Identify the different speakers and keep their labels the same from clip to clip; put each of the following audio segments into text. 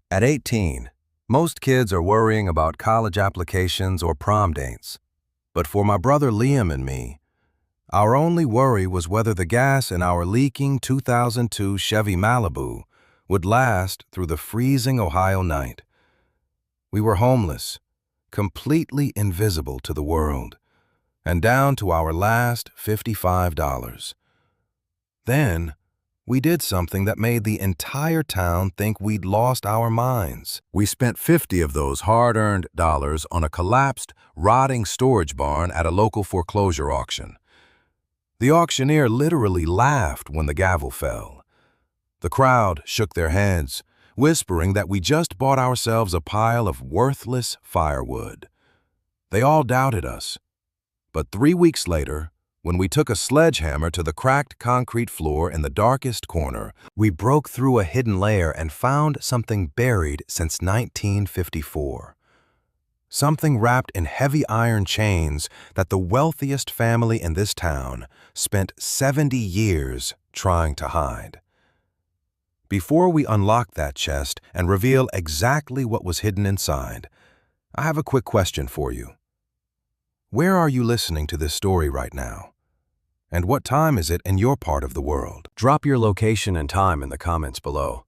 Speaker 1: At 18, most kids are worrying about college applications or prom dates. But for my brother Liam and me, our only worry was whether the gas in our leaking 2002 Chevy Malibu would last through the freezing Ohio night. We were homeless, completely invisible to the world, and down to our last $55. Then, we did something that made the entire town think we'd lost our minds. We spent 50 of those hard-earned dollars on a collapsed, rotting storage barn at a local foreclosure auction. The auctioneer literally laughed when the gavel fell. The crowd shook their heads, whispering that we just bought ourselves a pile of worthless firewood. They all doubted us. But 3 weeks later, when we took a sledgehammer to the cracked concrete floor in the darkest corner, we broke through a hidden layer and found something buried since 1954. Something wrapped in heavy iron chains that the wealthiest family in this town spent 70 years trying to hide. Before we unlock that chest and reveal exactly what was hidden inside, I have a quick question for you. Where are you listening to this story right now? And what time is it in your part of the world? Drop your location and time in the comments below.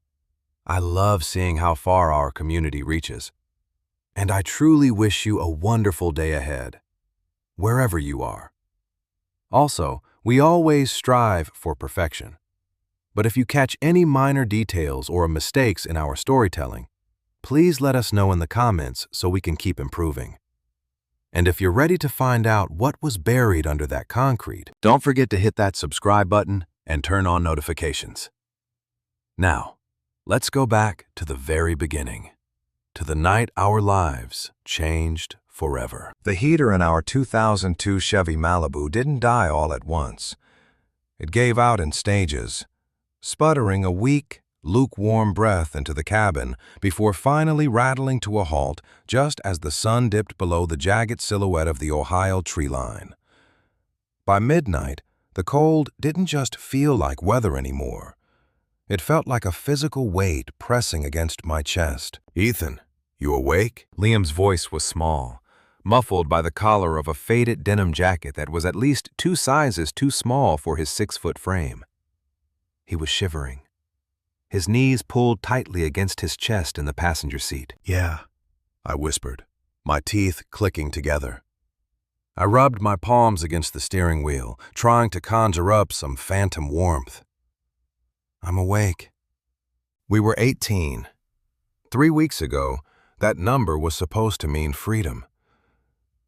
Speaker 1: I love seeing how far our community reaches. And I truly wish you a wonderful day ahead, wherever you are. Also, we always strive for perfection. But if you catch any minor details or mistakes in our storytelling, please let us know in the comments so we can keep improving. And if you're ready to find out what was buried under that concrete, don't forget to hit that subscribe button and turn on notifications. Now, let's go back to the very beginning, to the night our lives changed forever. The heater in our 2002 Chevy Malibu didn't die all at once. It gave out in stages, sputtering a weak, lukewarm breath into the cabin before finally rattling to a halt just as the sun dipped below the jagged silhouette of the Ohio tree line. By midnight, the cold didn't just feel like weather anymore. It felt like a physical weight pressing against my chest. "Ethan, you awake?" Liam's voice was small, muffled by the collar of a faded denim jacket that was at least 2 sizes too small for his 6-foot frame. He was shivering, his knees pulled tightly against his chest in the passenger seat. "Yeah," I whispered, my teeth clicking together. I rubbed my palms against the steering wheel, trying to conjure up some phantom warmth. "I'm awake." We were 18. 3 weeks ago, that number was supposed to mean freedom.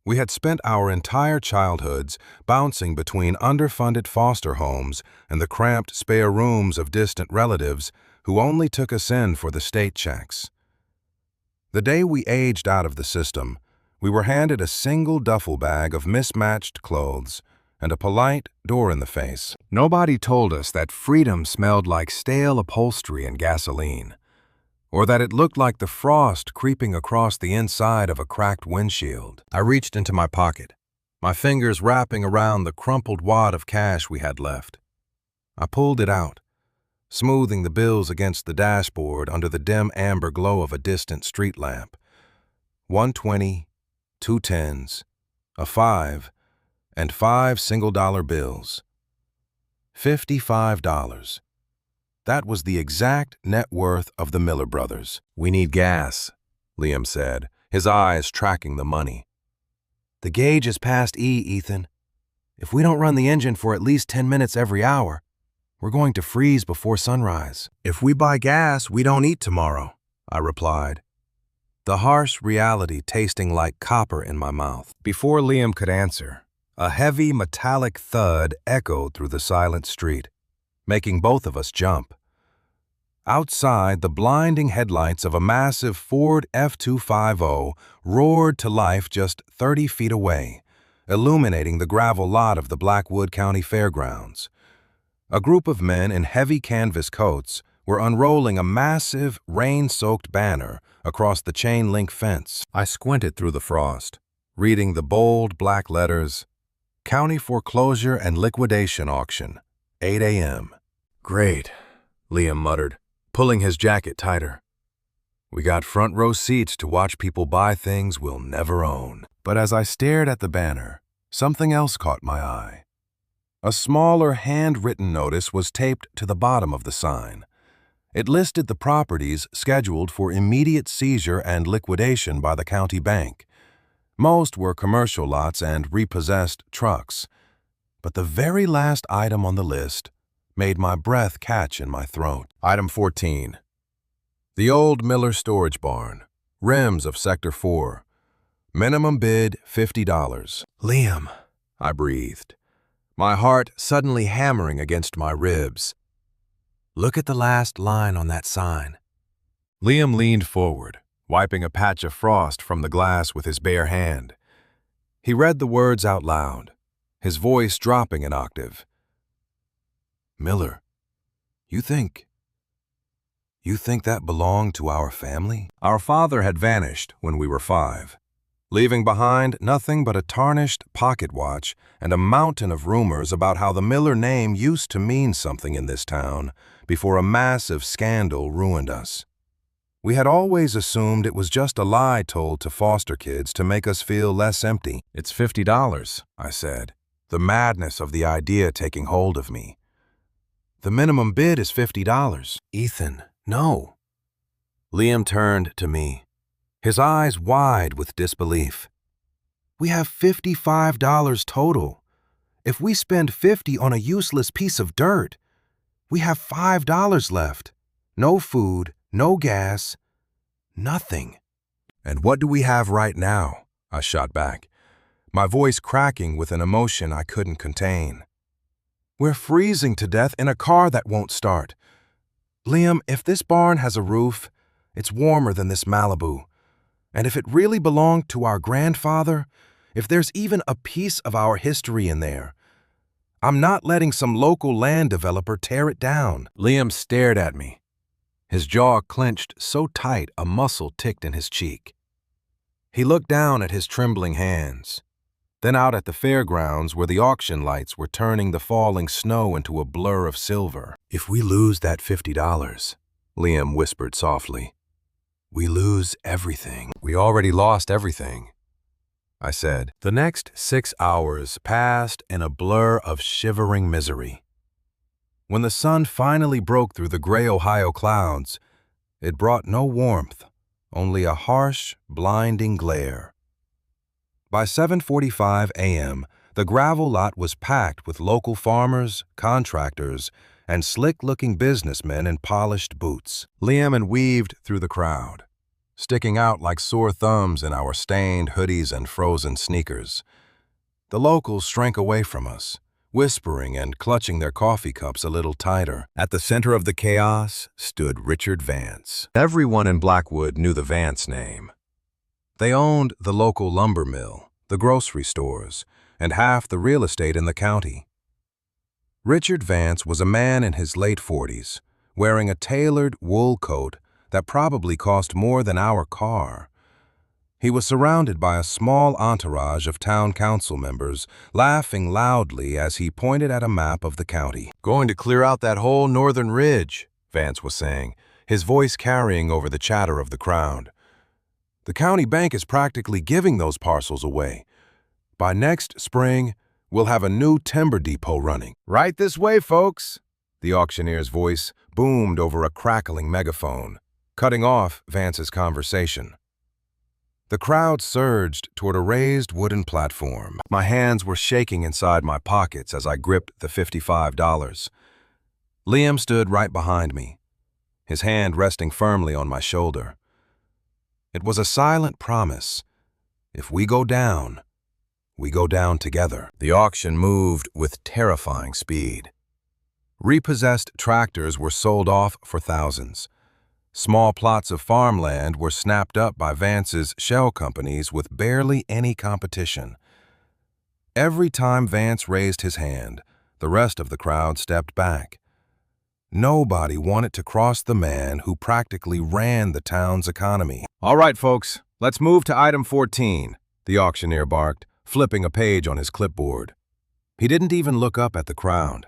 Speaker 1: We had spent our entire childhoods bouncing between underfunded foster homes and the cramped spare rooms of distant relatives who only took us in for the state checks. The day we aged out of the system, we were handed a single duffel bag of mismatched clothes and a polite door in the face. Nobody told us that freedom smelled like stale upholstery and gasoline, or that it looked like the frost creeping across the inside of a cracked windshield. I reached into my pocket, my fingers wrapping around the crumpled wad of cash we had left. I pulled it out, smoothing the bills against the dashboard under the dim amber glow of a distant street lamp. 120, 2 tens, a 5, and 5 single-dollar bills. $55. That was the exact net worth of the Miller brothers. "We need gas," Liam said, his eyes tracking the money. "The gauge is past E, Ethan. If we don't run the engine for at least 10 minutes every hour, we're going to freeze before sunrise." "If we buy gas, we don't eat tomorrow," I replied, the harsh reality tasting like copper in my mouth. Before Liam could answer, a heavy metallic thud echoed through the silent street, making both of us jump. Outside, the blinding headlights of a massive Ford F-250 roared to life just 30 feet away, illuminating the gravel lot of the Blackwood County Fairgrounds. A group of men in heavy canvas coats were unrolling a massive, rain-soaked banner across the chain-link fence. I squinted through the frost, reading the bold black letters, "County Foreclosure and Liquidation Auction, 8 a.m. "Great," Liam muttered, pulling his jacket tighter. We got front row seats to watch people buy things we'll never own. But as I stared at the banner, something else caught my eye. A smaller handwritten notice was taped to the bottom of the sign. It listed the properties scheduled for immediate seizure and liquidation by the county bank. Most were commercial lots and repossessed trucks. But the very last item on the list made my breath catch in my throat. Item 14. The old Miller storage barn, rims of Sector 4. Minimum bid $50. Liam, I breathed, my heart suddenly hammering against my ribs. Look at the last line on that sign. Liam leaned forward, wiping a patch of frost from the glass with his bare hand. He read the words out loud, his voice dropping an octave. Miller, you think that belonged to our family? Our father had vanished when we were 5, leaving behind nothing but a tarnished pocket watch and a mountain of rumors about how the Miller name used to mean something in this town before a massive scandal ruined us. We had always assumed it was just a lie told to foster kids to make us feel less empty. It's $50, I said, the madness of the idea taking hold of me. The minimum bid is $50. Ethan, no. Liam turned to me, his eyes wide with disbelief. We have $55 total. If we spend $50 on a useless piece of dirt, we have $5 left. No food, no gas, nothing. And what do we have right now? I shot back, my voice cracking with an emotion I couldn't contain. We're freezing to death in a car that won't start. Liam, if this barn has a roof, it's warmer than this Malibu. And if it really belonged to our grandfather, if there's even a piece of our history in there, I'm not letting some local land developer tear it down. Liam stared at me, his jaw clenched so tight a muscle ticked in his cheek. He looked down at his trembling hands, then out at the fairgrounds where the auction lights were turning the falling snow into a blur of silver. If we lose that $50, Liam whispered softly, we lose everything. We already lost everything, I said. The next 6 hours passed in a blur of shivering misery. When the sun finally broke through the gray Ohio clouds, it brought no warmth, only a harsh, blinding glare. By 7:45 a.m., the gravel lot was packed with local farmers, contractors, and slick-looking businessmen in polished boots. Liam weaved through the crowd, sticking out like sore thumbs in our stained hoodies and frozen sneakers. The locals shrank away from us, whispering and clutching their coffee cups a little tighter. At the center of the chaos stood Richard Vance. Everyone in Blackwood knew the Vance name. They owned the local lumber mill, the grocery stores, and half the real estate in the county. Richard Vance was a man in his late 40s, wearing a tailored wool coat that probably cost more than our car. He was surrounded by a small entourage of town council members, laughing loudly as he pointed at a map of the county. Going to clear out that whole northern ridge, Vance was saying, his voice carrying over the chatter of the crowd. The county bank is practically giving those parcels away. By next spring, we'll have a new timber depot running. Right this way, folks, the auctioneer's voice boomed over a crackling megaphone, cutting off Vance's conversation. The crowd surged toward a raised wooden platform. My hands were shaking inside my pockets as I gripped the $55. Liam stood right behind me, his hand resting firmly on my shoulder. It was a silent promise. If we go down together. The auction moved with terrifying speed. Repossessed tractors were sold off for thousands. Small plots of farmland were snapped up by Vance's shell companies with barely any competition. Every time Vance raised his hand, the rest of the crowd stepped back. Nobody wanted to cross the man who practically ran the town's economy. All right, folks, let's move to item 14, the auctioneer barked, flipping a page on his clipboard. He didn't even look up at the crowd.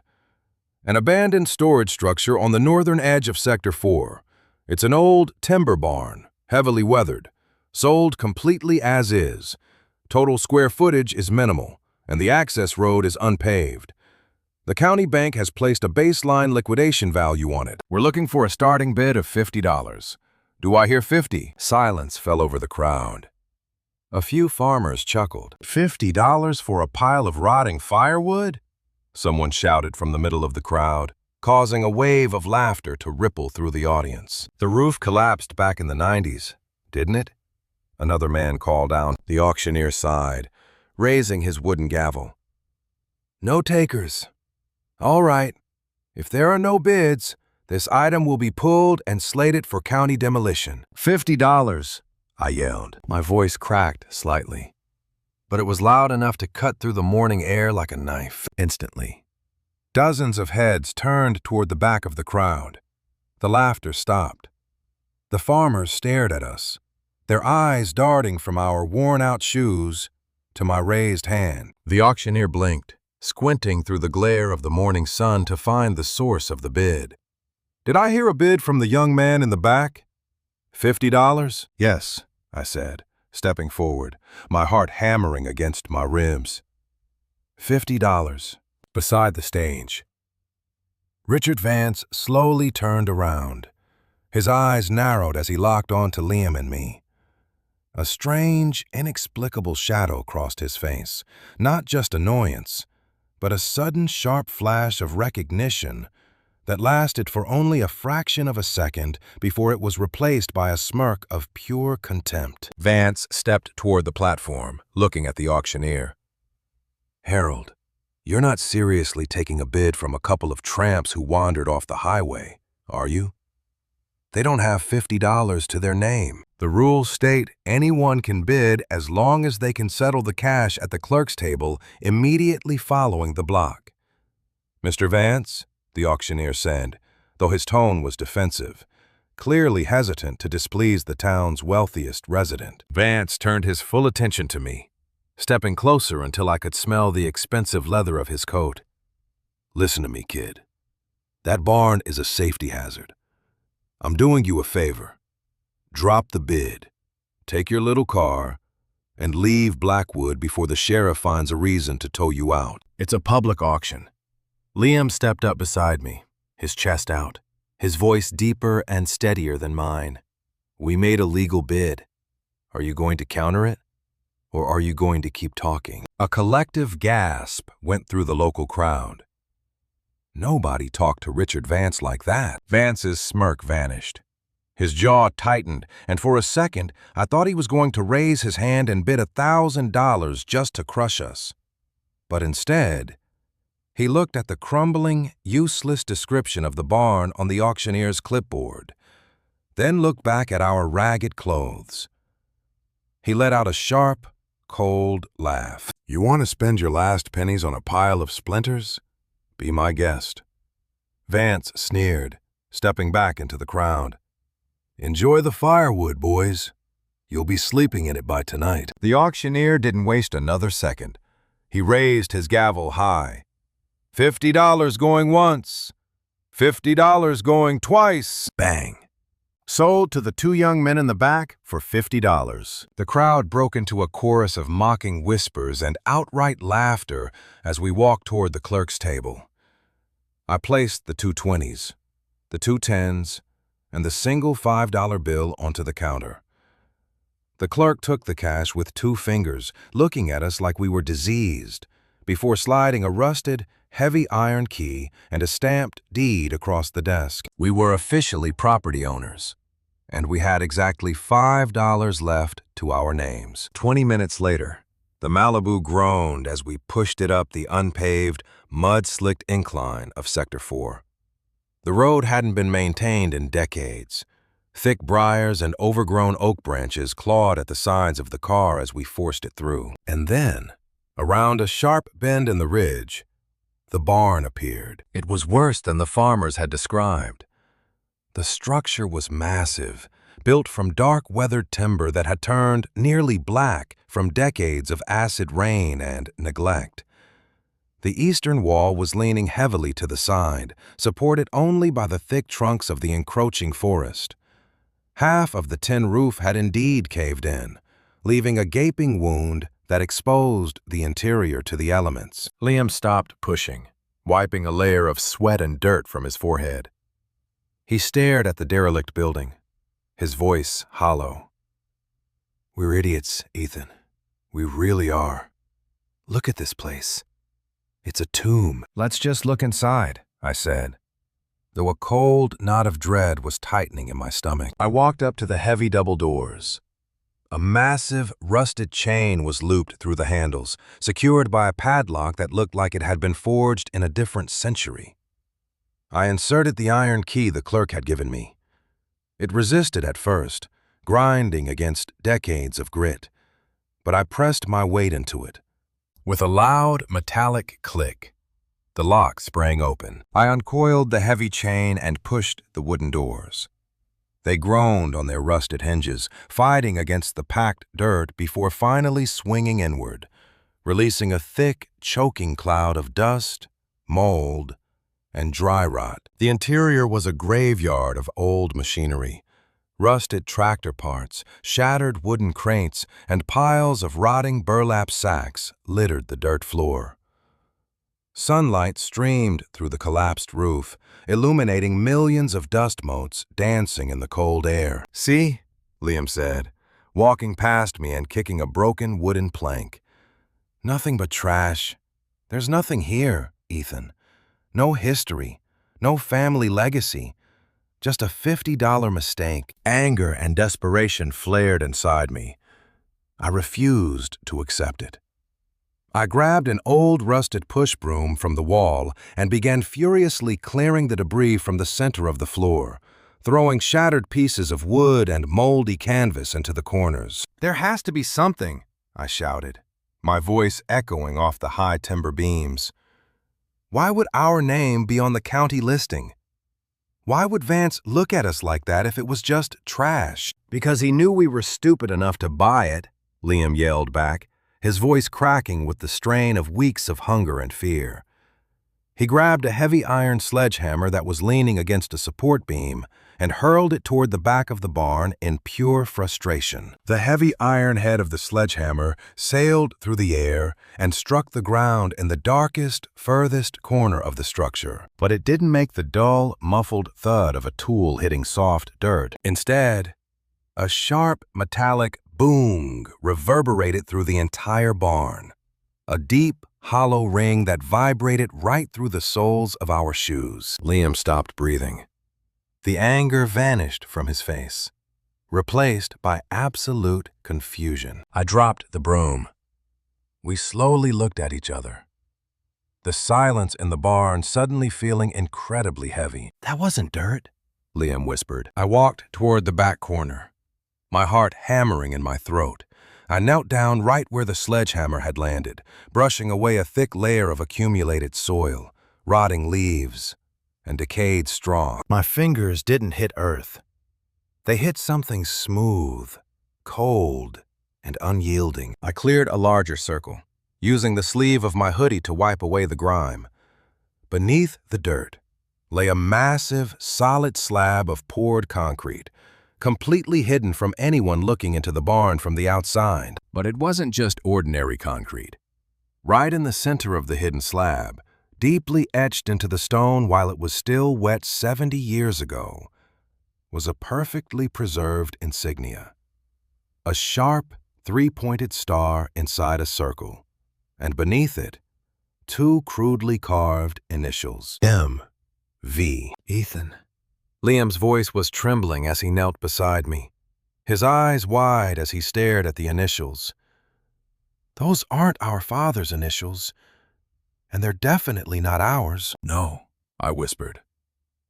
Speaker 1: An abandoned storage structure on the northern edge of Sector 4. It's an old timber barn, heavily weathered, sold completely as is. Total square footage is minimal, and the access road is unpaved. The county bank has placed a baseline liquidation value on it. We're looking for a starting bid of $50. Do I hear 50? Silence fell over the crowd. A few farmers chuckled. $50 for a pile of rotting firewood? Someone shouted from the middle of the crowd, causing a wave of laughter to ripple through the audience. The roof collapsed back in the 90s, didn't it? Another man called out. The auctioneer sighed, raising his wooden gavel. No takers. All right. If there are no bids, this item will be pulled and slated for county demolition. $50, I yelled. My voice cracked slightly, but it was loud enough to cut through the morning air like a knife. Instantly, dozens of heads turned toward the back of the crowd. The laughter stopped. The farmers stared at us, their eyes darting from our worn-out shoes to my raised hand. The auctioneer blinked, squinting through the glare of the morning sun to find the source of the bid. Did I hear a bid from the young man in the back? $50? Yes, I said, stepping forward, my heart hammering against my ribs. $50. Beside the stage. Richard Vance slowly turned around. His eyes narrowed as he locked onto Liam and me. A strange, inexplicable shadow crossed his face, not just annoyance, but a sudden sharp flash of recognition that lasted for only a fraction of a second before it was replaced by a smirk of pure contempt. Vance stepped toward the platform, looking at the auctioneer. Harold, you're not seriously taking a bid from a couple of tramps who wandered off the highway, are you? They don't have $50 to their name. The rules state anyone can bid as long as they can settle the cash at the clerk's table immediately following the block. Mr. Vance, the auctioneer said, though his tone was defensive, clearly hesitant to displease the town's wealthiest resident. Vance turned his full attention to me, stepping closer until I could smell the expensive leather of his coat. Listen to me, kid. That barn is a safety hazard. I'm doing you a favor. Drop the bid, take your little car, and leave Blackwood before the sheriff finds a reason to tow you out. It's a public auction. Liam stepped up beside me, his chest out, his voice deeper and steadier than mine. We made a legal bid. Are you going to counter it? Or are you going to keep talking? A collective gasp went through the local crowd. Nobody talked to Richard Vance like that. Vance's smirk vanished. His jaw tightened, and for a second, I thought he was going to raise his hand and bid $1,000 just to crush us. But instead, he looked at the crumbling, useless description of the barn on the auctioneer's clipboard, then looked back at our ragged clothes. He let out a sharp, cold laugh. You want to spend your last pennies on a pile of splinters? Be my guest. Vance sneered, stepping back into the crowd. Enjoy the firewood, boys. You'll be sleeping in it by tonight. The auctioneer didn't waste another second. He raised his gavel high. $50 going once. $50 going twice. Bang. Sold to the two young men in the back for $50. The crowd broke into a chorus of mocking whispers and outright laughter as we walked toward the clerk's table. I placed the two 20s, the two 10s, and the single $5 bill onto the counter. The clerk took the cash with 2 fingers, looking at us like we were diseased, before sliding a rusted, heavy iron key and a stamped deed across the desk. We were officially property owners, and we had exactly $5 left to our names. 20 minutes later, the Malibu groaned as we pushed it up the unpaved, mud-slicked incline of Sector 4. The road hadn't been maintained in decades. Thick briars and overgrown oak branches clawed at the sides of the car as we forced it through. And then, around a sharp bend in the ridge, the barn appeared. It was worse than the farmers had described. The structure was massive, built from dark weathered timber that had turned nearly black from decades of acid rain and neglect. The eastern wall was leaning heavily to the side, supported only by the thick trunks of the encroaching forest. Half of the tin roof had indeed caved in, leaving a gaping wound that exposed the interior to the elements. Liam stopped pushing, wiping a layer of sweat and dirt from his forehead. He stared at the derelict building, his voice hollow. "We're idiots, Ethan. We really are. Look at this place. It's a tomb." "Let's just look inside," I said, though a cold knot of dread was tightening in my stomach. I walked up to the heavy double doors. A massive, rusted chain was looped through the handles, secured by a padlock that looked like it had been forged in a different century. I inserted the iron key the clerk had given me. It resisted at first, grinding against decades of grit, but I pressed my weight into it. With a loud, metallic click, the lock sprang open. I uncoiled the heavy chain and pushed the wooden doors. They groaned on their rusted hinges, fighting against the packed dirt before finally swinging inward, releasing a thick, choking cloud of dust, mold, and dry rot. The interior was a graveyard of old machinery. Rusted tractor parts, shattered wooden crates, and piles of rotting burlap sacks littered the dirt floor. Sunlight streamed through the collapsed roof, illuminating millions of dust motes dancing in the cold air. "See?" Liam said, walking past me and kicking a broken wooden plank. "Nothing but trash. There's nothing here, Ethan. No history, no family legacy. Just a $50 mistake." Anger and desperation flared inside me. I refused to accept it. I grabbed an old rusted push broom from the wall and began furiously clearing the debris from the center of the floor, throwing shattered pieces of wood and moldy canvas into the corners. "There has to be something," I shouted, my voice echoing off the high timber beams. "Why would our name be on the county listing? Why would Vance look at us like that if it was just trash?" "Because he knew we were stupid enough to buy it," Liam yelled back, his voice cracking with the strain of weeks of hunger and fear. He grabbed a heavy iron sledgehammer that was leaning against a support beam and hurled it toward the back of the barn in pure frustration. The heavy iron head of the sledgehammer sailed through the air and struck the ground in the darkest, furthest corner of the structure. But it didn't make the dull, muffled thud of a tool hitting soft dirt. Instead, a sharp, metallic boom reverberated through the entire barn, a deep, hollow ring that vibrated right through the soles of our shoes. Liam stopped breathing. The anger vanished from his face, replaced by absolute confusion. I dropped the broom. We slowly looked at each other, the silence in the barn suddenly feeling incredibly heavy. "That wasn't dirt," Liam whispered. I walked toward the back corner, my heart hammering in my throat. I knelt down right where the sledgehammer had landed, brushing away a thick layer of accumulated soil, rotting leaves, and decayed straw. My fingers didn't hit earth. They hit something smooth, cold, and unyielding. I cleared a larger circle, using the sleeve of my hoodie to wipe away the grime. Beneath the dirt lay a massive, solid slab of poured concrete, completely hidden from anyone looking into the barn from the outside. But it wasn't just ordinary concrete. Right in the center of the hidden slab, deeply etched into the stone while it was still wet 70 years ago, was a perfectly preserved insignia. A sharp, three-pointed star inside a circle, and beneath it, two crudely carved initials. M.V. "Ethan." Liam's voice was trembling as he knelt beside me, his eyes wide as he stared at the initials. "Those aren't our father's initials, and they're definitely not ours." "No," I whispered,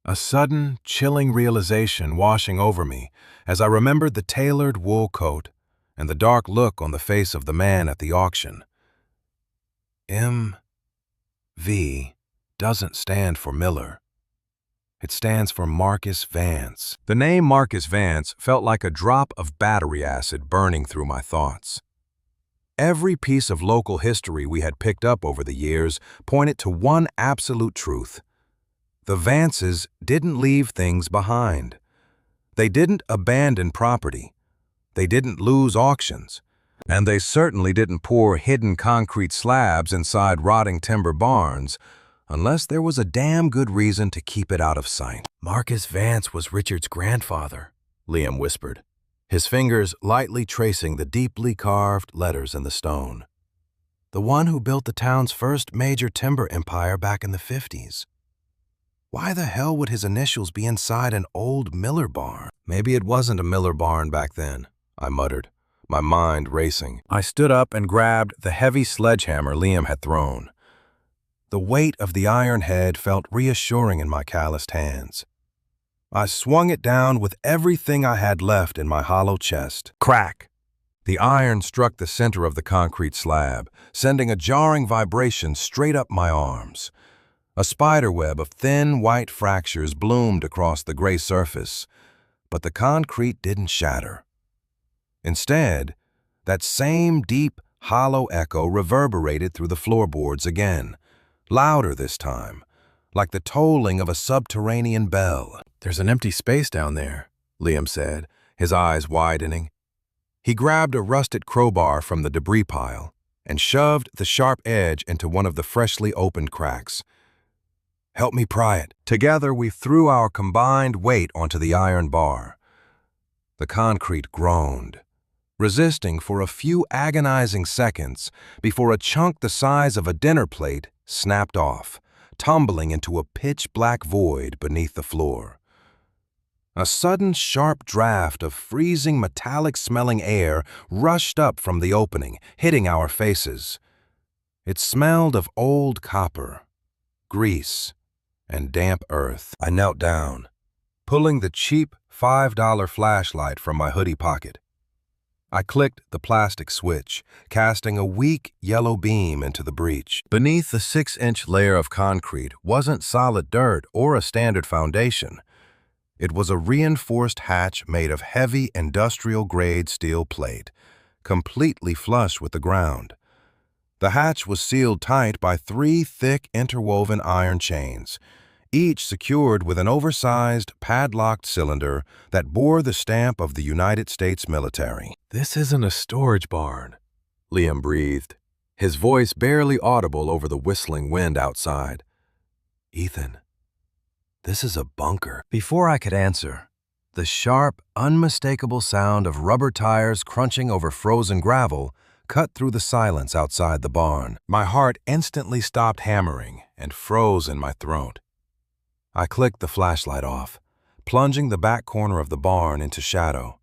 Speaker 1: a sudden, chilling realization washing over me as I remembered the tailored wool coat and the dark look on the face of the man at the auction. M.V. doesn't stand for Miller. It stands for Marcus Vance. The name Marcus Vance felt like a drop of battery acid burning through my thoughts. Every piece of local history we had picked up over the years pointed to one absolute truth. The Vances didn't leave things behind. They didn't abandon property. They didn't lose auctions. And they certainly didn't pour hidden concrete slabs inside rotting timber barns unless there was a damn good reason to keep it out of sight. "Marcus Vance was Richard's grandfather," Liam whispered, his fingers lightly tracing the deeply carved letters in the stone. "The one who built the town's first major timber empire back in the 50s. Why the hell would his initials be inside an old Miller barn?" "Maybe it wasn't a Miller barn back then," I muttered, my mind racing. I stood up and grabbed the heavy sledgehammer Liam had thrown. The weight of the iron head felt reassuring in my calloused hands. I swung it down with everything I had left in my hollow chest. Crack! The iron struck the center of the concrete slab, sending a jarring vibration straight up my arms. A spiderweb of thin white fractures bloomed across the gray surface, but the concrete didn't shatter. Instead, that same deep, hollow echo reverberated through the floorboards again, louder this time, like the tolling of a subterranean bell. "There's an empty space down there," Liam said, his eyes widening. He grabbed a rusted crowbar from the debris pile and shoved the sharp edge into one of the freshly opened cracks. "Help me pry it." Together, we threw our combined weight onto the iron bar. The concrete groaned, resisting for a few agonizing seconds before a chunk the size of a dinner plate snapped off, tumbling into a pitch-black void beneath the floor. A sudden sharp draft of freezing metallic-smelling air rushed up from the opening, hitting our faces. It smelled of old copper, grease, and damp earth. I knelt down, pulling the cheap $5 flashlight from my hoodie pocket. I clicked the plastic switch, casting a weak yellow beam into the breach. Beneath the 6-inch layer of concrete wasn't solid dirt or a standard foundation. It was a reinforced hatch made of heavy industrial-grade steel plate, completely flush with the ground. The hatch was sealed tight by 3 thick interwoven iron chains, each secured with an oversized, padlocked cylinder that bore the stamp of the United States military. "This isn't a storage barn," Liam breathed, his voice barely audible over the whistling wind outside. "Ethan, this is a bunker." Before I could answer, the sharp, unmistakable sound of rubber tires crunching over frozen gravel cut through the silence outside the barn. My heart instantly stopped hammering and froze in my throat. I clicked the flashlight off, plunging the back corner of the barn into shadow.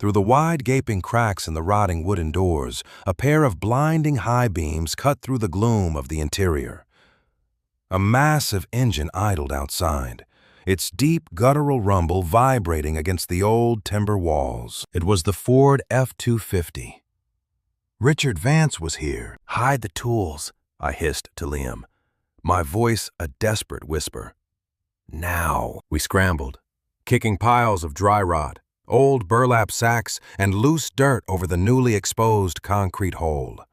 Speaker 1: Through the wide gaping cracks in the rotting wooden doors, a pair of blinding high beams cut through the gloom of the interior. A massive engine idled outside, its deep guttural rumble vibrating against the old timber walls. It was the Ford F-250. Richard Vance was here. "Hide the tools," I hissed to Liam, my voice a desperate whisper. "Now." We scrambled, kicking piles of dry rot, old burlap sacks, and loose dirt over the newly exposed concrete hole.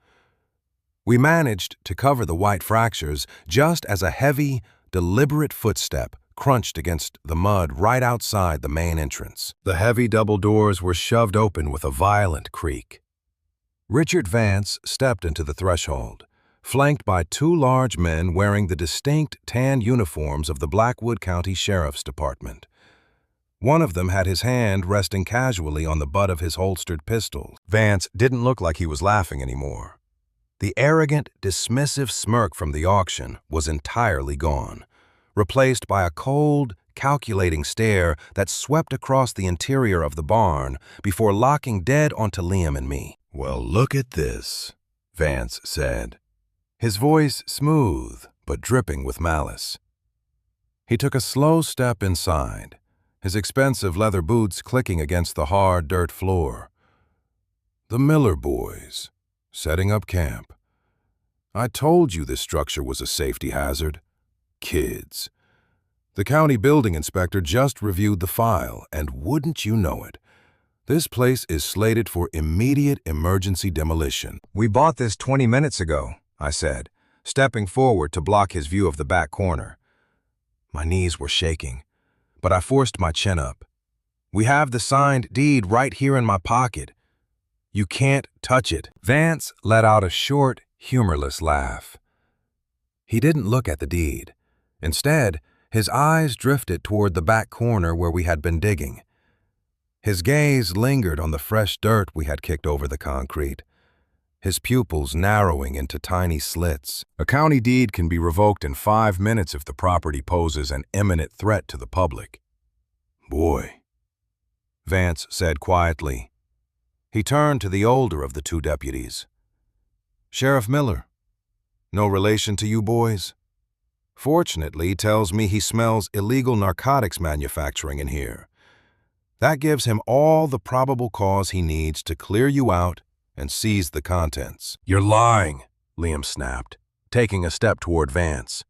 Speaker 1: We managed to cover the white fractures just as a heavy, deliberate footstep crunched against the mud right outside the main entrance. The heavy double doors were shoved open with a violent creak. Richard Vance stepped into the threshold, flanked by 2 large men wearing the distinct tan uniforms of the Blackwood County Sheriff's Department. One of them had his hand resting casually on the butt of his holstered pistol. Vance didn't look like he was laughing anymore. The arrogant, dismissive smirk from the auction was entirely gone, replaced by a cold, calculating stare that swept across the interior of the barn before locking dead onto Liam and me. "Well, look at this," Vance said, his voice smooth but dripping with malice. He took a slow step inside, his expensive leather boots clicking against the hard dirt floor. "The Miller boys, setting up camp. I told you this structure was a safety hazard. Kids. The county building inspector just reviewed the file, and wouldn't you know it, this place is slated for immediate emergency demolition." "We bought this 20 minutes ago," I said, stepping forward to block his view of the back corner. My knees were shaking, but I forced my chin up. We have the signed deed right here in my pocket. You can't touch it." Vance let out a short, humorless laugh. He didn't look at the deed. Instead, his eyes drifted toward the back corner where we had been digging. His gaze lingered on the fresh dirt we had kicked over the concrete, his pupils narrowing into tiny slits. "A county deed can be revoked in 5 minutes if the property poses an imminent threat to the public." "Boy," Vance said quietly. He turned to the older of the two deputies. "Sheriff Miller, no relation to you boys? Fortunately, tells me he smells illegal narcotics manufacturing in here. That gives him all the probable cause he needs to clear you out and seize the contents." "You're lying," Liam snapped, taking a step toward Vance.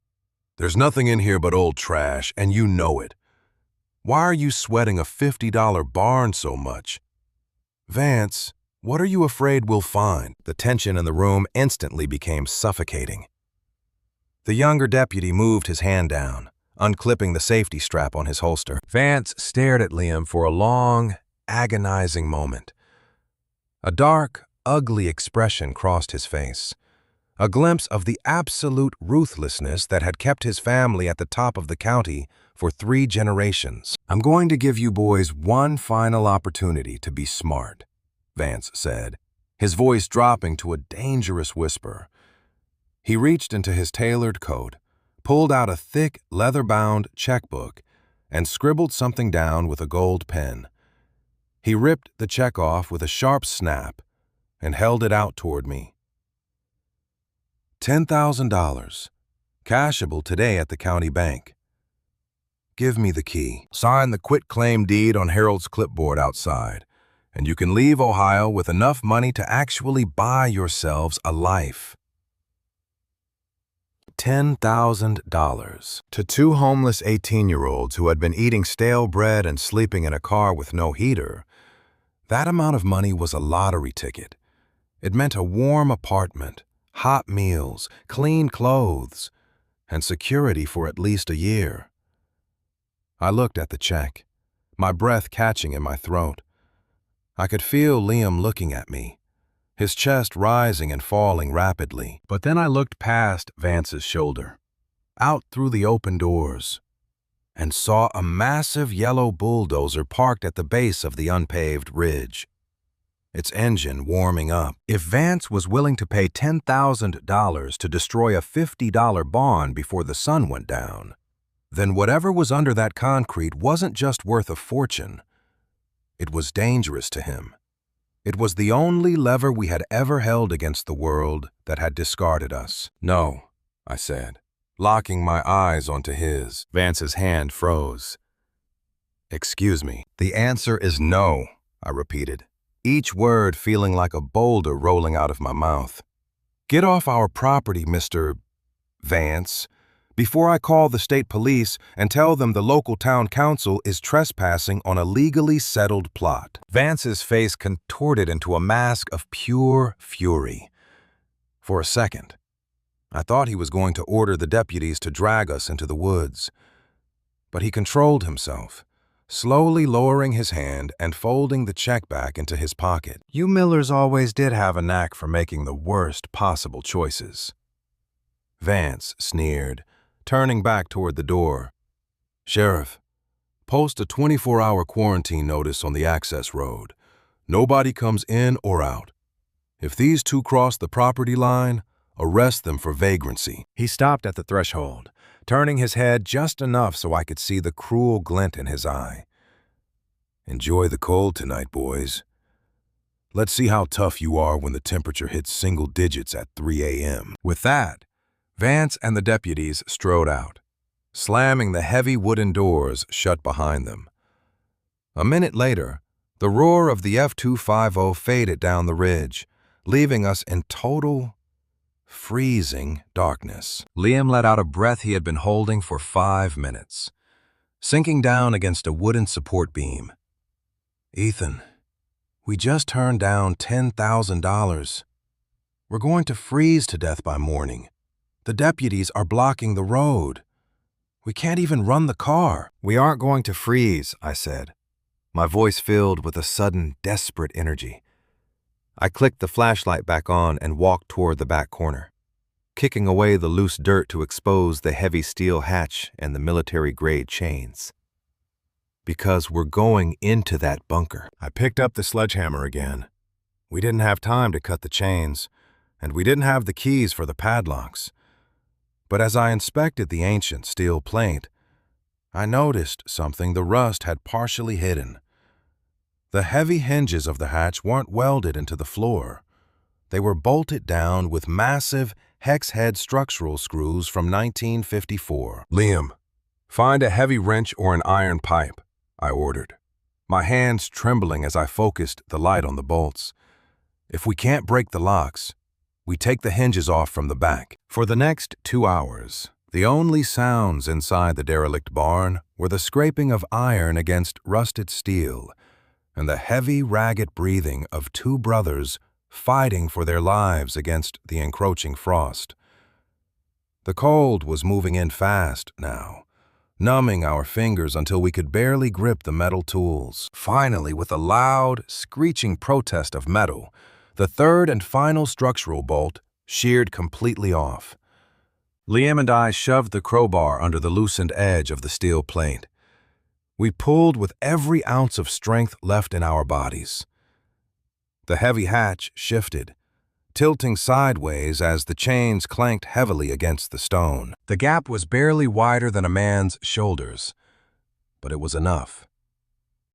Speaker 1: "There's nothing in here but old trash, and you know it. Why are you sweating a $50 barn so much? Vance, what are you afraid we'll find?" The tension in the room instantly became suffocating. The younger deputy moved his hand down, unclipping the safety strap on his holster. Vance stared at Liam for a long, agonizing moment. A dark, ugly expression crossed his face, a glimpse of the absolute ruthlessness that had kept his family at the top of the county for 3 generations. "I'm going to give you boys one final opportunity to be smart," Vance said, his voice dropping to a dangerous whisper. He reached into his tailored coat, pulled out a thick, leather-bound checkbook, and scribbled something down with a gold pen. He ripped the check off with a sharp snap and held it out toward me. $10,000, cashable today at the county bank. Give me the key. Sign the quitclaim deed on Harold's clipboard outside, and you can leave Ohio with enough money to actually buy yourselves a life. $10,000 to 2 homeless 18-year-olds who had been eating stale bread and sleeping in a car with no heater. That amount of money was a lottery ticket. It meant a warm apartment, hot meals, clean clothes, and security for at least a year. I looked at the check, my breath catching in my throat. I could feel Liam looking at me, his chest rising and falling rapidly. But then I looked past Vance's shoulder, out through the open doors, and saw a massive yellow bulldozer parked at the base of the unpaved ridge, its engine warming up. If Vance was willing to pay $10,000 to destroy a $50 bond before the sun went down, then whatever was under that concrete wasn't just worth a fortune. It was dangerous to him. It was the only lever we had ever held against the world that had discarded us. "No," I said, locking my eyes onto his. Vance's hand froze. "Excuse me." "The answer is no," I repeated, each word feeling like a boulder rolling out of my mouth. "Get off our property, Mr. Vance, before I call the state police and tell them the local town council is trespassing on a legally settled plot." Vance's face contorted into a mask of pure fury. For a second, I thought he was going to order the deputies to drag us into the woods. But he controlled himself, slowly lowering his hand and folding the check back into his pocket. "You Millers always did have a knack for making the worst possible choices," Vance sneered, turning back toward the door. "Sheriff, post a 24-hour quarantine notice on the access road. Nobody comes in or out. If these two cross the property line, arrest them for vagrancy." He stopped at the threshold, turning his head just enough so I could see the cruel glint in his eye. "Enjoy the cold tonight, boys. Let's see how tough you are when the temperature hits single digits at 3 a.m. With that, Vance and the deputies strode out, slamming the heavy wooden doors shut behind them. A minute later, the roar of the F-250 faded down the ridge, leaving us in total, freezing darkness. Liam let out a breath he had been holding for 5 minutes, sinking down against a wooden support beam. "Ethan, we just turned down $10,000. We're going to freeze to death by morning. The deputies are blocking the road. We can't even run the car." "We aren't going to freeze," I said. my voice filled with a sudden, desperate energy. I clicked the flashlight back on and walked toward the back corner, kicking away the loose dirt to expose the heavy steel hatch and the military-grade chains. Because we're going into that bunker. I picked up the sledgehammer again. We didn't have time to cut the chains, and we didn't have the keys for the padlocks. But as I inspected the ancient steel plate, I noticed something the rust had partially hidden. The heavy hinges of the hatch weren't welded into the floor. They were bolted down with massive hex-head structural screws from 1954. "Liam, find a heavy wrench or an iron pipe," I ordered, my hands trembling as I focused the light on the bolts. "If we can't break the locks, we take the hinges off from the back." For the next 2 hours, the only sounds inside the derelict barn were the scraping of iron against rusted steel and the heavy, ragged breathing of two brothers fighting for their lives against the encroaching frost. The cold was moving in fast now, numbing our fingers until we could barely grip the metal tools. Finally, with a loud, screeching protest of metal, the third and final structural bolt sheared completely off. Liam and I shoved the crowbar under the loosened edge of the steel plate. We pulled with every ounce of strength left in our bodies. The heavy hatch shifted, tilting sideways as the chains clanked heavily against the stone. The gap was barely wider than a man's shoulders, but it was enough.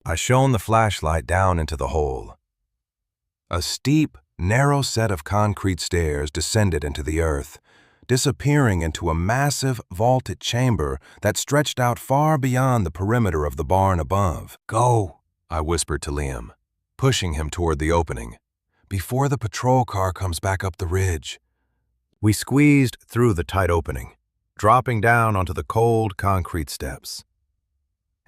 Speaker 1: I shone the flashlight down into the hole. A steep, narrow set of concrete stairs descended into the earth, disappearing into a massive vaulted chamber that stretched out far beyond the perimeter of the barn above. "Go," I whispered to Liam, pushing him toward the opening, "before the patrol car comes back up the ridge." We squeezed through the tight opening, dropping down onto the cold concrete steps.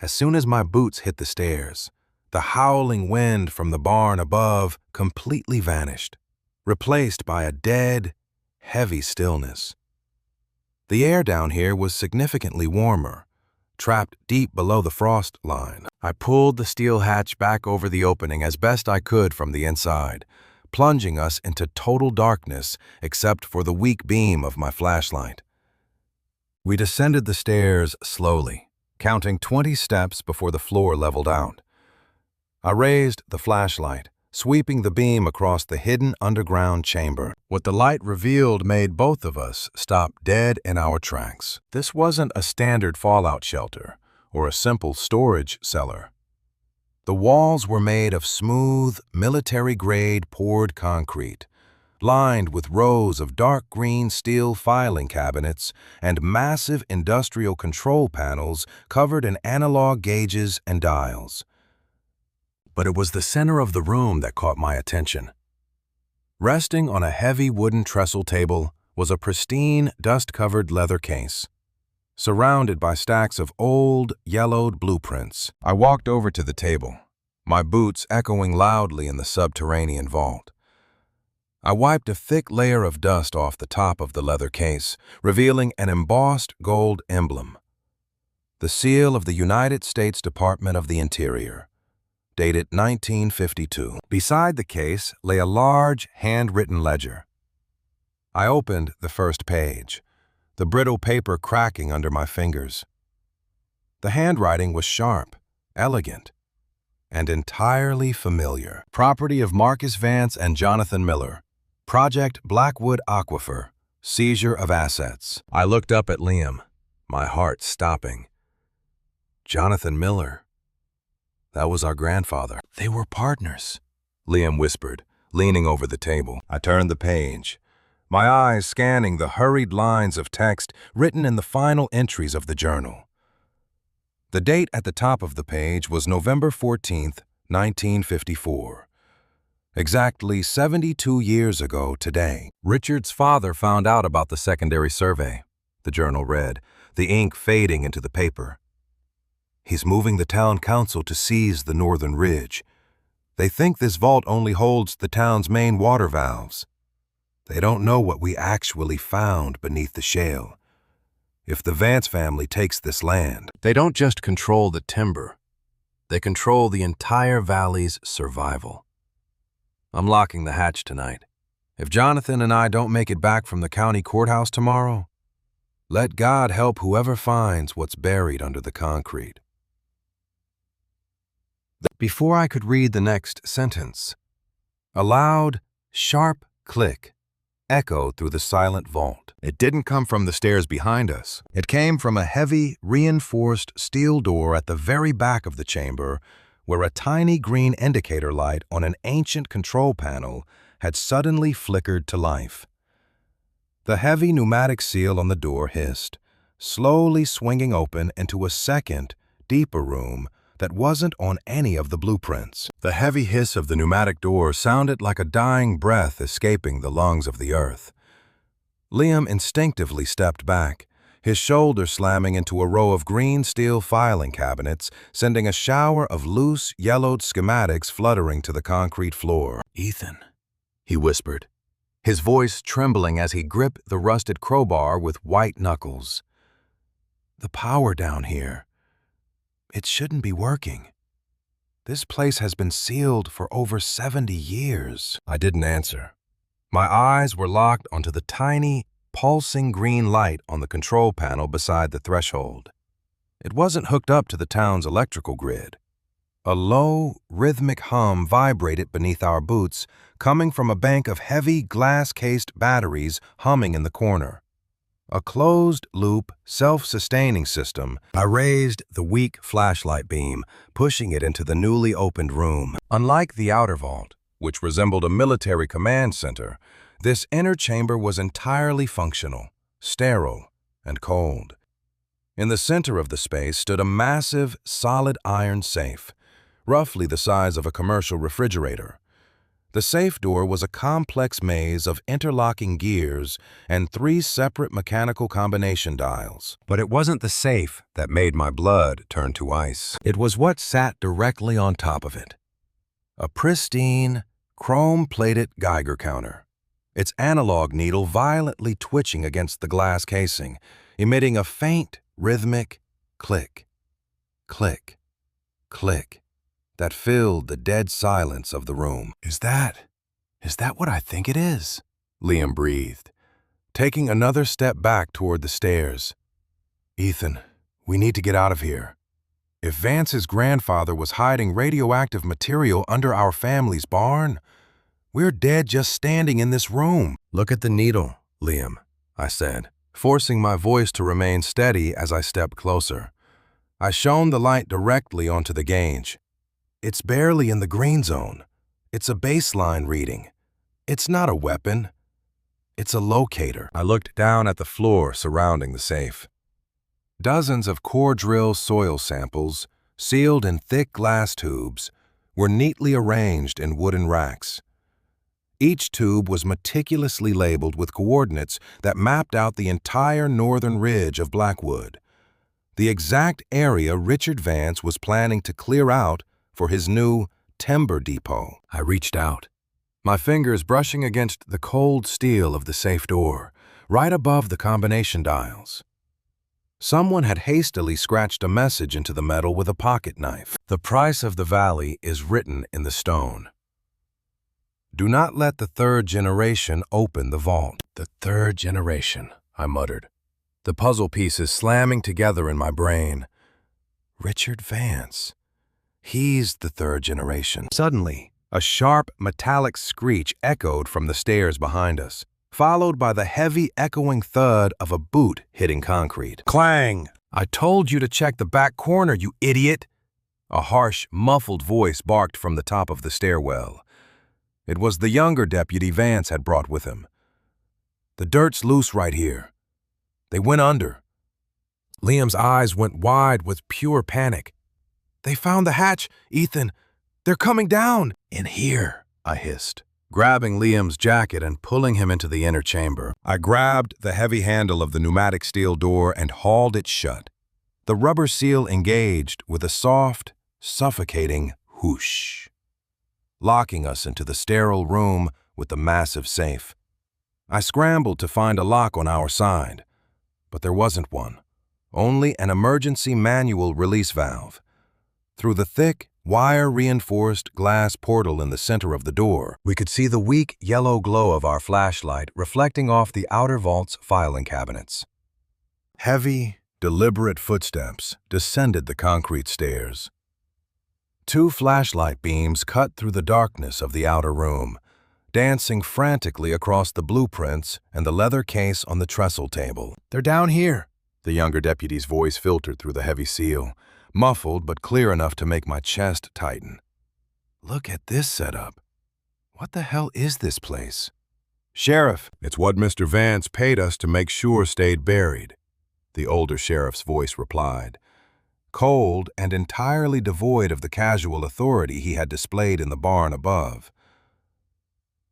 Speaker 1: As soon as my boots hit the stairs, the howling wind from the barn above completely vanished, replaced by a dead, heavy stillness. The air down here was significantly warmer, trapped deep below the frost line. I pulled the steel hatch back over the opening as best I could from the inside, plunging us into total darkness except for the weak beam of my flashlight. We descended the stairs slowly, counting 20 steps before the floor leveled out. I raised the flashlight, sweeping the beam across the hidden underground chamber. What the light revealed made both of us stop dead in our tracks. This wasn't a standard fallout shelter or a simple storage cellar. The walls were made of smooth, military-grade poured concrete, lined with rows of dark green steel filing cabinets and massive industrial control panels covered in analog gauges and dials. But it was the center of the room that caught my attention. Resting on a heavy wooden trestle table was a pristine, dust-covered leather case, surrounded by stacks of old, yellowed blueprints. I walked over to the table, my boots echoing loudly in the subterranean vault. I wiped a thick layer of dust off the top of the leather case, revealing an embossed gold emblem, the seal of the United States Department of the Interior, dated 1952. Beside the case lay a large, handwritten ledger. I opened the first page, the brittle paper cracking under my fingers. The handwriting was sharp, elegant, and entirely familiar. Property of Marcus Vance and Jonathan Miller. Project Blackwood Aquifer. Seizure of assets. I looked up at Liam, my heart stopping. Jonathan Miller. That was our grandfather. They were partners, Liam whispered, leaning over the table. I turned the page, my eyes scanning the hurried lines of text written in the final entries of the journal. The date at the top of the page was November 14th, 1954. Exactly 72 years ago today, Richard's father found out about the secondary survey, the journal read, the ink fading into the paper. He's moving the town council to seize the northern ridge. They think this vault only holds the town's main water valves. They don't know what we actually found beneath the shale. If the Vance family takes this land, they don't just control the timber. They control the entire valley's survival. I'm locking the hatch tonight. If Jonathan and I don't make it back from the county courthouse tomorrow, let God help whoever finds what's buried under the concrete. Before I could read the next sentence, a loud, sharp click echoed through the silent vault. It didn't come from the stairs behind us. It came from a heavy, reinforced steel door at the very back of the chamber, where a tiny green indicator light on an ancient control panel had suddenly flickered to life. The heavy pneumatic seal on the door hissed, slowly swinging open into a second, deeper room that wasn't on any of the blueprints. The heavy hiss of the pneumatic door sounded like a dying breath escaping the lungs of the earth. Liam instinctively stepped back, his shoulder slamming into a row of green steel filing cabinets, sending a shower of loose, yellowed schematics fluttering to the concrete floor. "Ethan," he whispered, his voice trembling as he gripped the rusted crowbar with white knuckles. "The power down here. It shouldn't be working. This place has been sealed for over 70 years. I didn't answer. My eyes were locked onto the tiny, pulsing green light on the control panel beside the threshold. It wasn't hooked up to the town's electrical grid. A low, rhythmic hum vibrated beneath our boots, coming from a bank of heavy, glass-cased batteries humming in the corner. A closed-loop, self-sustaining system. I raised the weak flashlight beam, pushing it into the newly opened room. Unlike the outer vault, which resembled a military command center, this inner chamber was entirely functional, sterile, and cold. In the center of the space stood a massive, solid iron safe, roughly the size of a commercial refrigerator. The safe door was a complex maze of interlocking gears and 3 separate mechanical combination dials. But it wasn't the safe that made my blood turn to ice. It was what sat directly on top of it. A pristine, chrome-plated Geiger counter, its analog needle violently twitching against the glass casing, emitting a faint, rhythmic click, click, click that filled the dead silence of the room. Is that what I think it is?" Liam breathed, taking another step back toward the stairs. "Ethan, we need to get out of here. If Vance's grandfather was hiding radioactive material under our family's barn, we're dead just standing in this room." "Look at the needle, Liam," I said, forcing my voice to remain steady as I stepped closer. I shone the light directly onto the gauge. "It's barely in the green zone. It's a baseline reading. It's not a weapon. It's a locator." I looked down at the floor surrounding the safe. Dozens of core drill soil samples, sealed in thick glass tubes, were neatly arranged in wooden racks. Each tube was meticulously labeled with coordinates that mapped out the entire northern ridge of Blackwood, the exact area Richard Vance was planning to clear out for his new timber depot. I reached out, my fingers brushing against the cold steel of the safe door, right above the combination dials. Someone had hastily scratched a message into the metal with a pocket knife. "The price of the valley is written in the stone. Do not let the 3rd generation open the vault." "The 3rd generation," I muttered, the puzzle pieces slamming together in my brain. Richard Vance. He's the 3rd generation. Suddenly, a sharp, metallic screech echoed from the stairs behind us, followed by the heavy, echoing thud of a boot hitting concrete. Clang! "I told you to check the back corner, you idiot!" A harsh, muffled voice barked from the top of the stairwell. It was the younger deputy Vance had brought with him. "The dirt's loose right here. They went under." Liam's eyes went wide with pure panic. "They found the hatch, Ethan. They're coming down." "In here," I hissed, grabbing Liam's jacket and pulling him into the inner chamber. I grabbed the heavy handle of the pneumatic steel door and hauled it shut. The rubber seal engaged with a soft, suffocating whoosh, locking us into the sterile room with the massive safe. I scrambled to find a lock on our side, but there wasn't one, only an emergency manual release valve. Through the thick, wire-reinforced glass portal in the center of the door, we could see the weak yellow glow of our flashlight reflecting off the outer vault's filing cabinets. Heavy, deliberate footsteps descended the concrete stairs. 2 flashlight beams cut through the darkness of the outer room, dancing frantically across the blueprints and the leather case on the trestle table. "They're down here," the younger deputy's voice filtered through the heavy seal, muffled but clear enough to make my chest tighten. "Look at this setup. What the hell is this place?" "Sheriff, it's what Mr. Vance paid us to make sure stayed buried," the older sheriff's voice replied, cold and entirely devoid of the casual authority he had displayed in the barn above.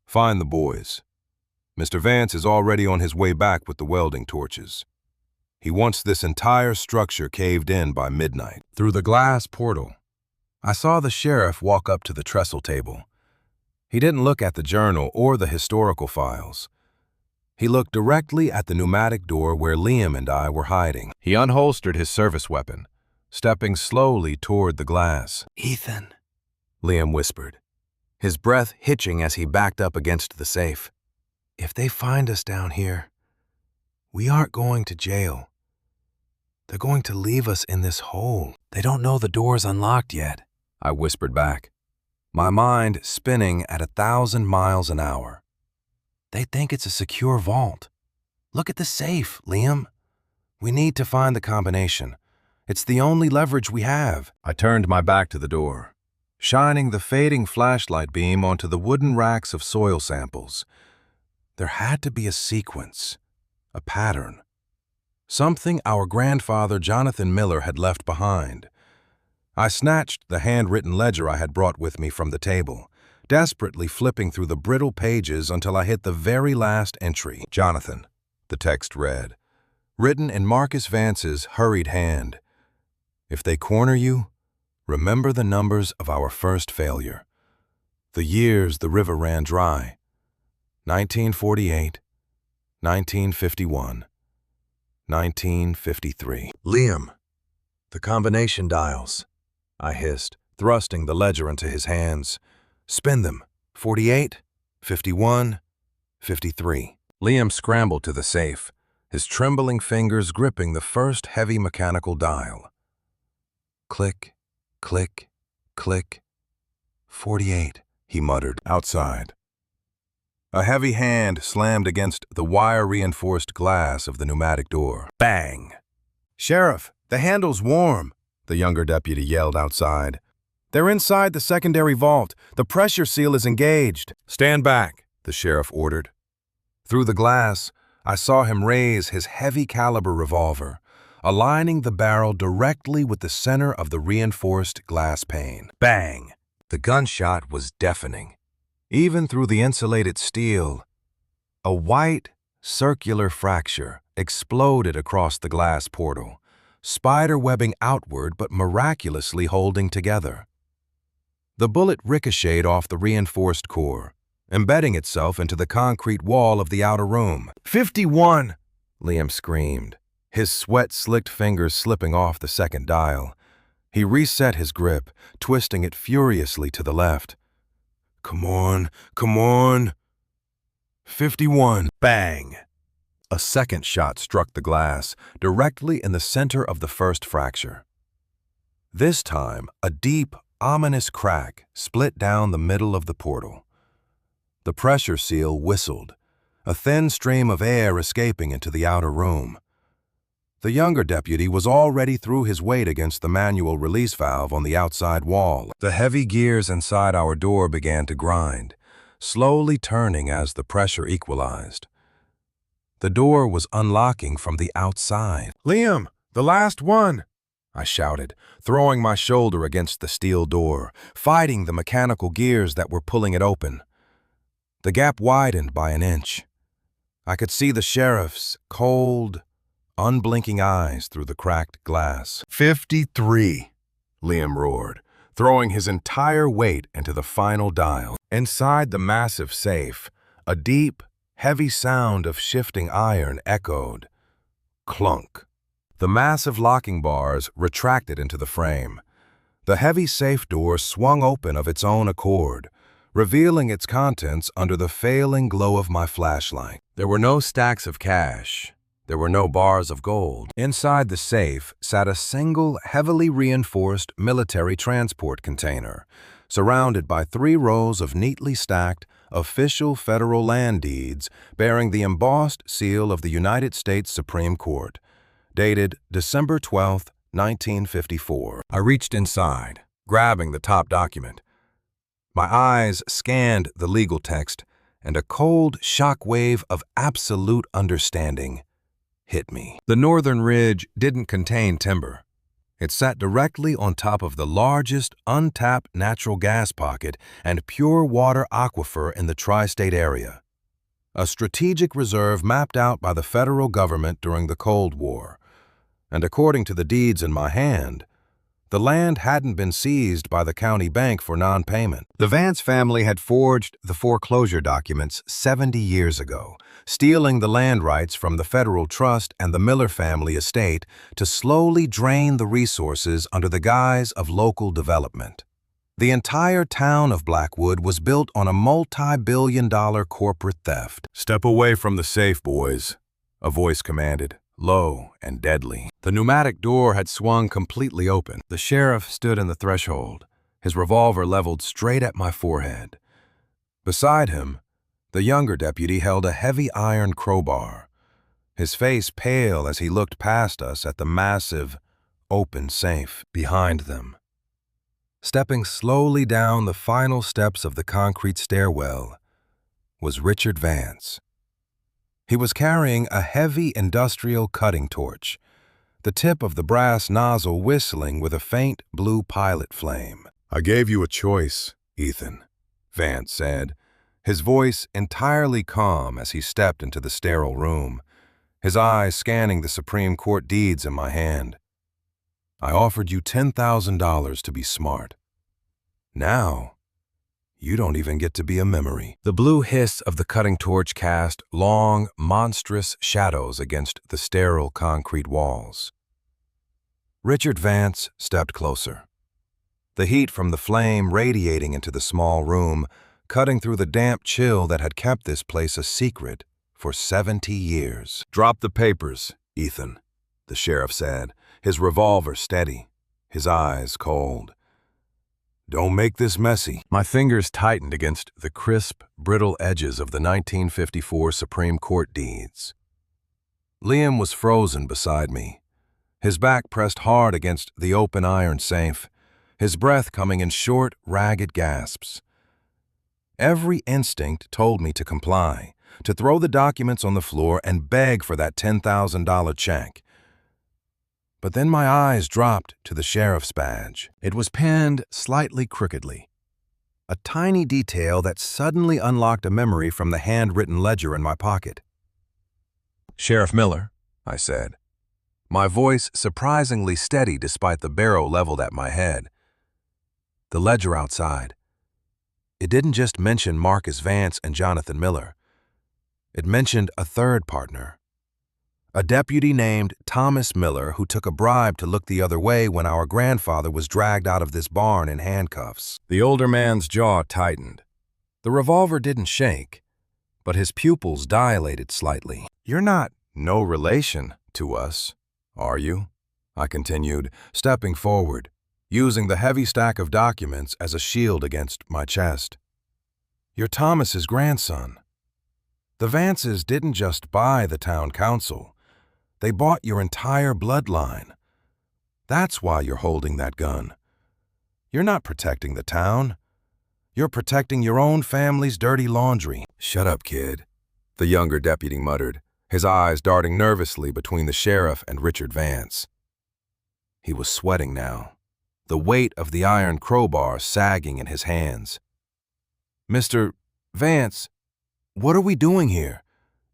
Speaker 1: "Find the boys. Mr. Vance is already on his way back with the welding torches. He wants this entire structure caved in by midnight." Through the glass portal, I saw the sheriff walk up to the trestle table. He didn't look at the journal or the historical files. He looked directly at the pneumatic door where Liam and I were hiding. He unholstered his service weapon, stepping slowly toward the glass. "Ethan," Liam whispered, his breath hitching as he backed up against the safe. "If they find us down here, we aren't going to jail. They're going to leave us in this hole. They don't know the door's unlocked yet," I whispered back, my mind spinning at 1,000 miles an hour. "They think it's a secure vault. Look at the safe, Liam. We need to find the combination. It's the only leverage we have." I turned my back to the door, shining the fading flashlight beam onto the wooden racks of soil samples. There had to be a sequence, a pattern. Something our grandfather Jonathan Miller had left behind. I snatched the handwritten ledger I had brought with me from the table, desperately flipping through the brittle pages until I hit the very last entry. "Jonathan," the text read, written in Marcus Vance's hurried hand. "If they corner you, remember the numbers of our first failure. The years the river ran dry. 1948, 1951, 1953. "Liam, the combination dials," I hissed, thrusting the ledger into his hands. "Spin them. 48, 51, 53. Liam scrambled to the safe, his trembling fingers gripping the first heavy mechanical dial. Click, click, click. 48, he muttered outside. A heavy hand slammed against the wire-reinforced glass of the pneumatic door. Bang! "Sheriff, the handle's warm," the younger deputy yelled outside. "They're inside the secondary vault. The pressure seal is engaged." "Stand back," the sheriff ordered. Through the glass, I saw him raise his heavy-caliber revolver, aligning the barrel directly with the center of the reinforced glass pane. Bang! The gunshot was deafening. Even through the insulated steel, a white, circular fracture exploded across the glass portal, spider-webbing outward but miraculously holding together. The bullet ricocheted off the reinforced core, embedding itself into the concrete wall of the outer room. 51! Liam screamed, his sweat-slicked fingers slipping off the second dial. He reset his grip, twisting it furiously to the left. "Come on, come on." 51. Bang! A second shot struck the glass, directly in the center of the first fracture. This time, a deep, ominous crack split down the middle of the portal. The pressure seal whistled, a thin stream of air escaping into the outer room. The younger deputy was already through his weight against the manual release valve on the outside wall. The heavy gears inside our door began to grind, slowly turning as the pressure equalized. The door was unlocking from the outside. "Liam, the last one!" I shouted, throwing my shoulder against the steel door, fighting the mechanical gears that were pulling it open. The gap widened by an inch. I could see the sheriff's cold, unblinking eyes through the cracked glass. 53, Liam roared, throwing his entire weight into the final dial. Inside the massive safe, a deep, heavy sound of shifting iron echoed. Clunk. The massive locking bars retracted into the frame. The heavy safe door swung open of its own accord, revealing its contents under the failing glow of my flashlight. There were no stacks of cash. There were no bars of gold. Inside the safe sat a single, heavily reinforced military transport container, surrounded by 3 rows of neatly stacked, official federal land deeds bearing the embossed seal of the United States Supreme Court, dated December 12, 1954. I reached inside, grabbing the top document. My eyes scanned the legal text, and a cold shock wave of absolute understanding hit me. The northern ridge didn't contain timber. It sat directly on top of the largest untapped natural gas pocket and pure water aquifer in the tri-state area, a strategic reserve mapped out by the federal government during the Cold War. And according to the deeds in my hand, the land hadn't been seized by the county bank for non-payment. The Vance family had forged the foreclosure documents 70 years ago, stealing the land rights from the federal trust and the Miller family estate to slowly drain the resources under the guise of local development. The entire town of Blackwood was built on a multi-billion-dollar corporate theft. "Step away from the safe, boys," a voice commanded, low and deadly. The pneumatic door had swung completely open. The sheriff stood in the threshold, his revolver leveled straight at my forehead. Beside him, the younger deputy held a heavy iron crowbar, his face pale as he looked past us at the massive, open safe behind them. Stepping slowly down the final steps of the concrete stairwell was Richard Vance. He was carrying a heavy industrial cutting torch, the tip of the brass nozzle whistling with a faint blue pilot flame. "I gave you a choice, Ethan," Vance said, his voice entirely calm as he stepped into the sterile room, his eyes scanning the Supreme Court deeds in my hand. "I offered you $10,000 to be smart. Now, you don't even get to be a memory." The blue hiss of the cutting torch cast long, monstrous shadows against the sterile concrete walls. Richard Vance stepped closer, the heat from the flame radiating into the small room, cutting through the damp chill that had kept this place a secret for 70 years. "Drop the papers, Ethan," the sheriff said, his revolver steady, his eyes cold. "Don't make this messy." My fingers tightened against the crisp, brittle edges of the 1954 Supreme Court deeds. Liam was frozen beside me, his back pressed hard against the open iron safe, his breath coming in short, ragged gasps. Every instinct told me to comply, to throw the documents on the floor and beg for that $10,000 check. But then my eyes dropped to the sheriff's badge. It was pinned slightly crookedly, a tiny detail that suddenly unlocked a memory from the handwritten ledger in my pocket. "Sheriff Miller," I said, my voice surprisingly steady despite the barrel leveled at my head. The ledger outside. It didn't just mention Marcus Vance and Jonathan Miller. It mentioned a third partner, a deputy named Thomas Miller who took a bribe to look the other way when our grandfather was dragged out of this barn in handcuffs. The older man's jaw tightened. The revolver didn't shake, but his pupils dilated slightly. "You're not no relation to us, are you?" I continued, stepping forward, using the heavy stack of documents as a shield against my chest. "You're Thomas's grandson. The Vances didn't just buy the town council. They bought your entire bloodline. That's why you're holding that gun. You're not protecting the town. You're protecting your own family's dirty laundry." "Shut up, kid," the younger deputy muttered, his eyes darting nervously between the sheriff and Richard Vance. He was sweating now, the weight of the iron crowbar sagging in his hands. "Mr. Vance, what are we doing here?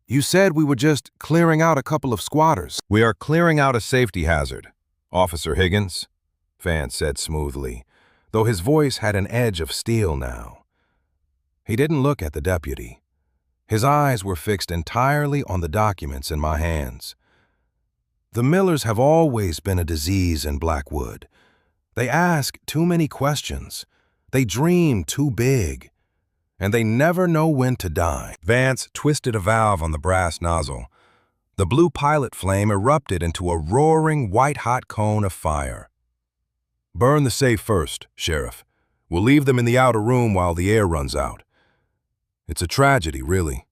Speaker 1: You said we were just clearing out a couple of squatters." "We are clearing out a safety hazard, Officer Higgins," Vance said smoothly, though his voice had an edge of steel now. He didn't look at the deputy. His eyes were fixed entirely on the documents in my hands. "The Millers have always been a disease in Blackwood. They ask too many questions. They dream too big. And they never know when to die. Vance twisted a valve on the brass nozzle. The blue pilot flame erupted into a roaring white-hot cone of fire. "Burn the safe first, Sheriff. We'll leave them in the outer room while the air runs out." It's a tragedy, really.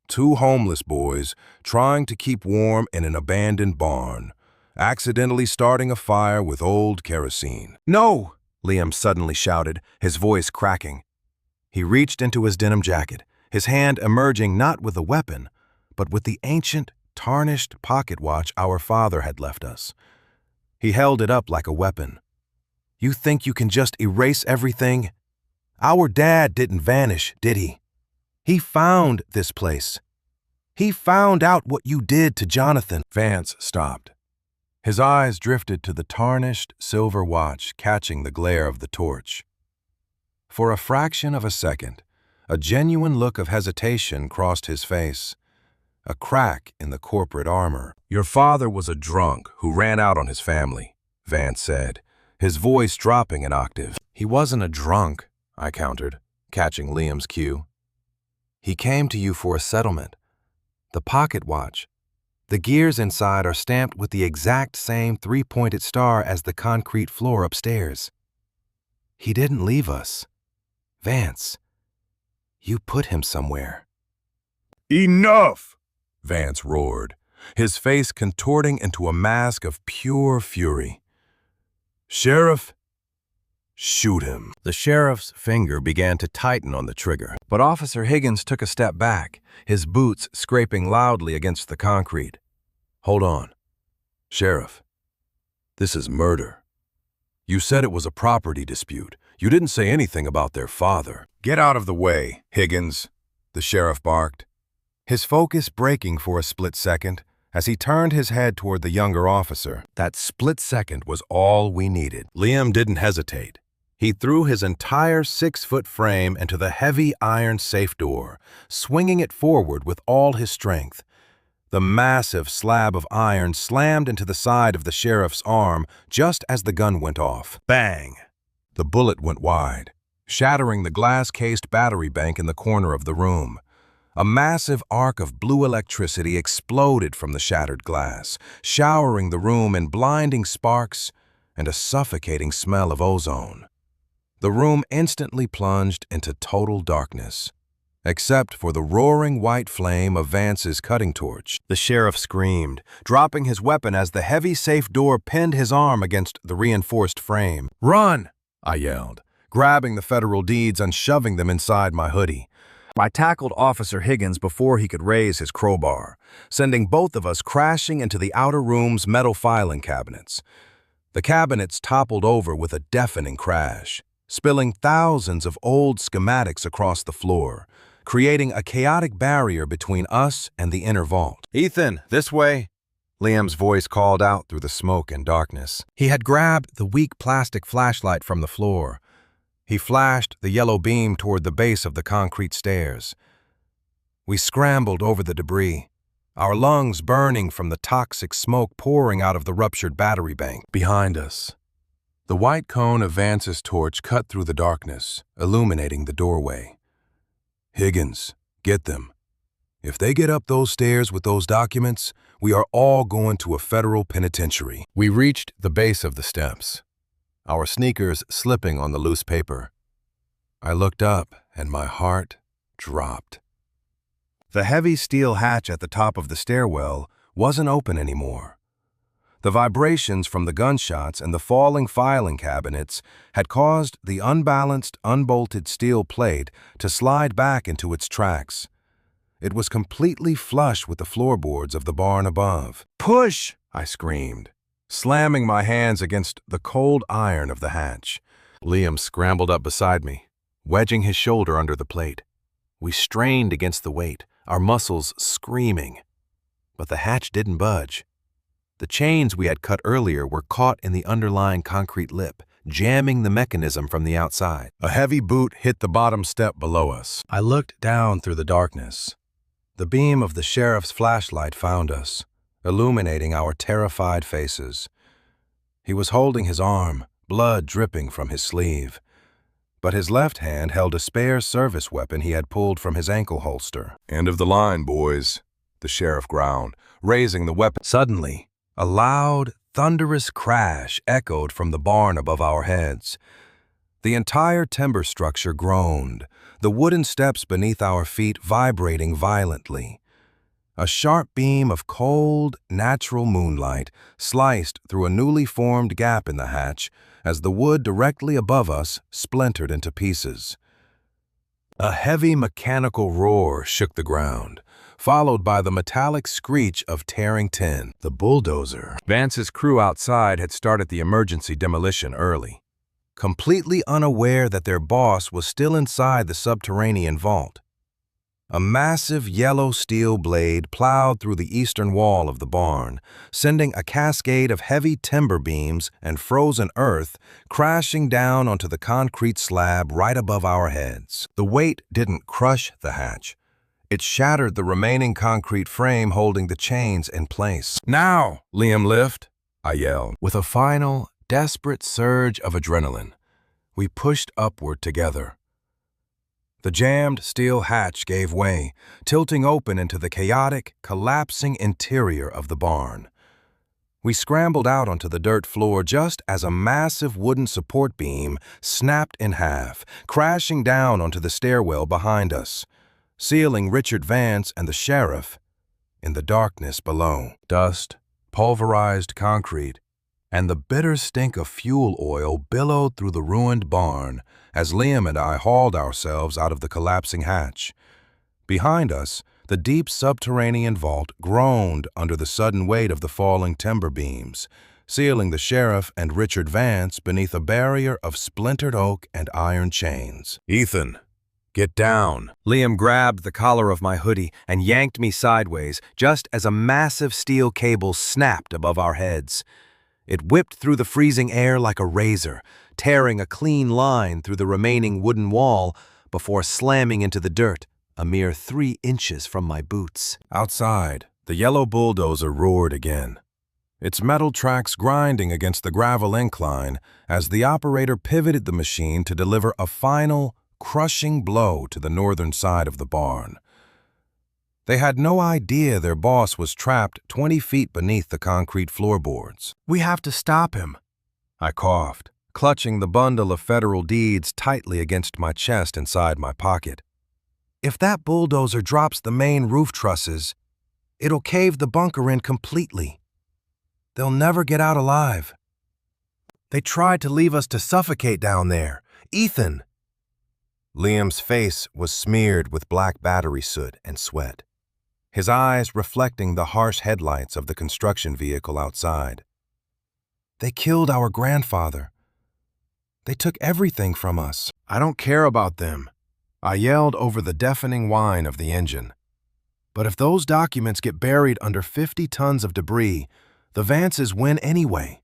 Speaker 1: Two homeless boys trying to keep warm in an abandoned barn, accidentally starting a fire with old kerosene. "No!" Liam suddenly shouted, his voice cracking. He reached into his denim jacket, his hand emerging not with a weapon, but with the ancient, tarnished pocket watch our father had left us. He held it up like a weapon. "You think you can just erase everything? Our dad didn't vanish, did he? He found this place. He found out what you did to Jonathan." Vance stopped. His eyes drifted to the tarnished silver watch catching the glare of the torch. For a fraction of a second, a genuine look of hesitation crossed his face. A crack in the corporate armor. "Your father was a drunk who ran out on his family," Vance said, his voice dropping an octave. "He wasn't a drunk," I countered, catching Liam's cue. "He came to you for a settlement. The pocket watch. The gears inside are stamped with the exact same three-pointed star as the concrete floor upstairs. He didn't leave us. Vance, you put him somewhere." "Enough!" Vance roared, his face contorting into a mask of pure fury. "Sheriff, shoot him." The sheriff's finger began to tighten on the trigger, but Officer Higgins took a step back, his boots scraping loudly against the concrete. "Hold on. Sheriff, this is murder. You said it was a property dispute. You didn't say anything about their father." "Get out of the way, Higgins," the sheriff barked, his focus breaking for a split second as he turned his head toward the younger officer. That split second was all we needed. Liam didn't hesitate. He threw his entire 6-foot frame into the heavy iron safe door, swinging it forward with all his strength. The massive slab of iron slammed into the side of the sheriff's arm just as the gun went off. Bang! The bullet went wide, shattering the glass-cased battery bank in the corner of the room. A massive arc of blue electricity exploded from the shattered glass, showering the room in blinding sparks and a suffocating smell of ozone. The room instantly plunged into total darkness, except for the roaring white flame of Vance's cutting torch. The sheriff screamed, dropping his weapon as the heavy safe door pinned his arm against the reinforced frame. "Run!" I yelled, grabbing the federal deeds and shoving them inside my hoodie. I tackled Officer Higgins before he could raise his crowbar, sending both of us crashing into the outer room's metal filing cabinets. The cabinets toppled over with a deafening crash, spilling thousands of old schematics across the floor, creating a chaotic barrier between us and the inner vault. "Ethan, this way!" Liam's voice called out through the smoke and darkness. He had grabbed the weak plastic flashlight from the floor. He flashed the yellow beam toward the base of the concrete stairs. We scrambled over the debris, our lungs burning from the toxic smoke pouring out of the ruptured battery bank. Behind us, the white cone of Vance's torch cut through the darkness, illuminating the doorway. "Higgins, get them. If they get up those stairs with those documents, we are all going to a federal penitentiary." We reached the base of the steps, our sneakers slipping on the loose paper. I looked up and my heart dropped. The heavy steel hatch at the top of the stairwell wasn't open anymore. The vibrations from the gunshots and the falling filing cabinets had caused the unbalanced, unbolted steel plate to slide back into its tracks. It was completely flush with the floorboards of the barn above. "Push!" I screamed, slamming my hands against the cold iron of the hatch. Liam scrambled up beside me, wedging his shoulder under the plate. We strained against the weight, our muscles screaming. But the hatch didn't budge. The chains we had cut earlier were caught in the underlying concrete lip, jamming the mechanism from the outside. A heavy boot hit the bottom step below us. I looked down through the darkness. The beam of the sheriff's flashlight found us, illuminating our terrified faces. He was holding his arm, blood dripping from his sleeve. But his left hand held a spare service weapon he had pulled from his ankle holster.
Speaker 2: "End of the line, boys," the sheriff growled, raising the weapon.
Speaker 1: Suddenly, a loud, thunderous crash echoed from the barn above our heads. The entire timber structure groaned, the wooden steps beneath our feet vibrating violently. A sharp beam of cold, natural moonlight sliced through a newly formed gap in the hatch as the wood directly above us splintered into pieces. A heavy mechanical roar shook the ground, followed by the metallic screech of tearing tin. The bulldozer. Vance's crew outside had started the emergency demolition early, completely unaware that their boss was still inside the subterranean vault. A massive yellow steel blade plowed through the eastern wall of the barn, sending a cascade of heavy timber beams and frozen earth crashing down onto the concrete slab right above our heads. The weight didn't crush the hatch. It shattered the remaining concrete frame holding the chains in place. "Now, Liam, lift!" I yelled. With a final, desperate surge of adrenaline, we pushed upward together. The jammed steel hatch gave way, tilting open into the chaotic, collapsing interior of the barn. We scrambled out onto the dirt floor just as a massive wooden support beam snapped in half, crashing down onto the stairwell behind us, sealing Richard Vance and the sheriff in the darkness below. Dust, pulverized concrete, and the bitter stink of fuel oil billowed through the ruined barn as Liam and I hauled ourselves out of the collapsing hatch. Behind us, the deep subterranean vault groaned under the sudden weight of the falling timber beams, sealing the sheriff and Richard Vance beneath a barrier of splintered oak and iron chains. "Ethan, get down." Liam grabbed the collar of my hoodie and yanked me sideways just as a massive steel cable snapped above our heads. It whipped through the freezing air like a razor, tearing a clean line through the remaining wooden wall before slamming into the dirt, a mere 3 inches from my boots. Outside, the yellow bulldozer roared again, its metal tracks grinding against the gravel incline as the operator pivoted the machine to deliver a final, crushing blow to the northern side of the barn. They had no idea their boss was trapped 20 feet beneath the concrete floorboards. "We have to stop him," I coughed, clutching the bundle of federal deeds tightly against my chest inside my pocket. "If that bulldozer drops the main roof trusses, it'll cave the bunker in completely. They'll never get out alive. They tried to leave us to suffocate down there. Ethan!" Liam's face was smeared with black battery soot and sweat, his eyes reflecting the harsh headlights of the construction vehicle outside. "They killed our grandfather. They took everything from us." "I don't care about them," I yelled over the deafening whine of the engine. "But if those documents get buried under 50 tons of debris, the Vances win anyway.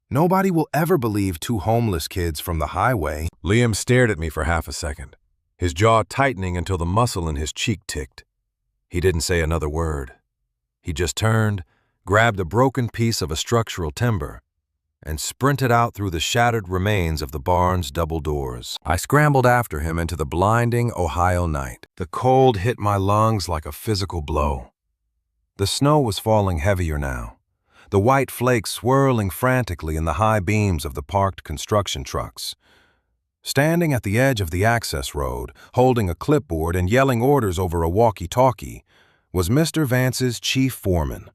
Speaker 1: Nobody will ever believe 2 homeless kids from the highway." Liam stared at me for half a second, his jaw tightening until the muscle in his cheek ticked. He didn't say another word. He just turned, grabbed a broken piece of a structural timber, and sprinted out through the shattered remains of the barn's double doors. I scrambled after him into the blinding Ohio night. The cold hit my lungs like a physical blow. The snow was falling heavier now, the white flakes swirling frantically in the high beams of the parked construction trucks. Standing at the edge of the access road, holding a clipboard and yelling orders over a walkie-talkie, was Mr. Vance's chief foreman,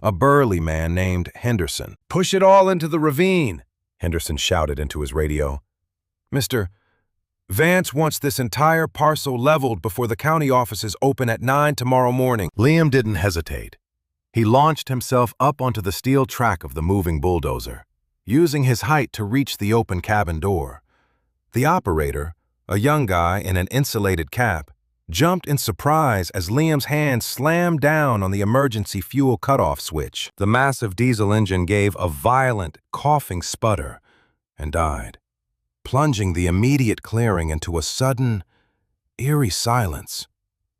Speaker 1: a burly man named Henderson. "Push it all into the ravine," Henderson shouted into his radio. "Mr. Vance wants this entire parcel leveled before the county offices open at 9 tomorrow morning." Liam didn't hesitate. He launched himself up onto the steel track of the moving bulldozer, using his height to reach the open cabin door. The operator, a young guy in an insulated cap, jumped in surprise as Liam's hand slammed down on the emergency fuel cutoff switch. The massive diesel engine gave a violent, coughing sputter and died, plunging the immediate clearing into a sudden, eerie silence,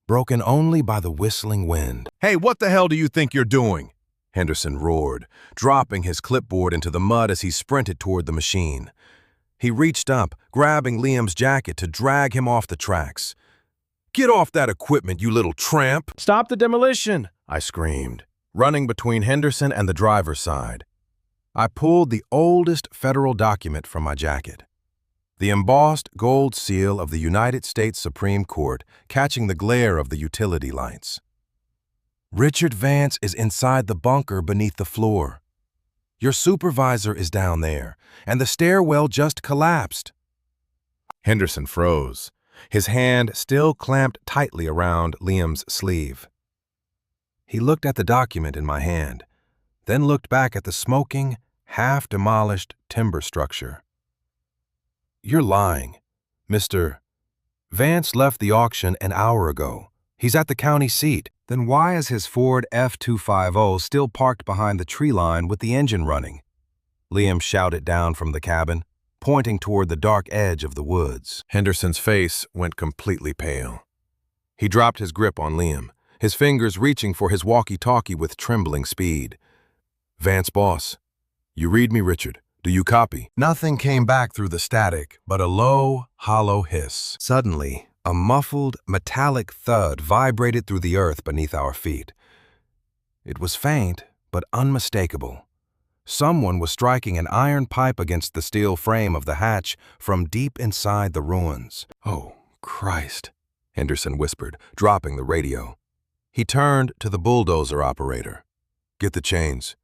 Speaker 1: broken only by the whistling wind. "Hey, what the hell do you think you're doing?" Henderson roared, dropping his clipboard into the mud as he sprinted toward the machine. He reached up, grabbing Liam's jacket to drag him off the tracks. "Get off that equipment, you little tramp!" "Stop the demolition!" I screamed, running between Henderson and the driver's side. I pulled the oldest federal document from my jacket. The embossed gold seal of the United States Supreme Court catching the glare of the utility lights. "Richard Vance is inside the bunker beneath the floor. Your supervisor is down there, and the stairwell just collapsed." Henderson froze, his hand still clamped tightly around Liam's sleeve. He looked at the document in my hand, then looked back at the smoking, half-demolished timber structure. "You're lying, Mr. Vance left the auction an hour ago. He's at the county seat. Then why is his Ford F-250 still parked behind the tree line with the engine running?" Liam shouted down from the cabin, pointing toward the dark edge of the woods. Henderson's face went completely pale. He dropped his grip on Liam, his fingers reaching for his walkie-talkie with trembling speed. "Vance, boss. You read me, Richard. Do you copy?" Nothing came back through the static but a low, hollow hiss. Suddenly, a muffled, metallic thud vibrated through the earth beneath our feet. It was faint, but unmistakable. Someone was striking an iron pipe against the steel frame of the hatch from deep inside the ruins. "Oh, Christ," Henderson whispered, dropping the radio. He turned to the bulldozer operator. "Get the chains.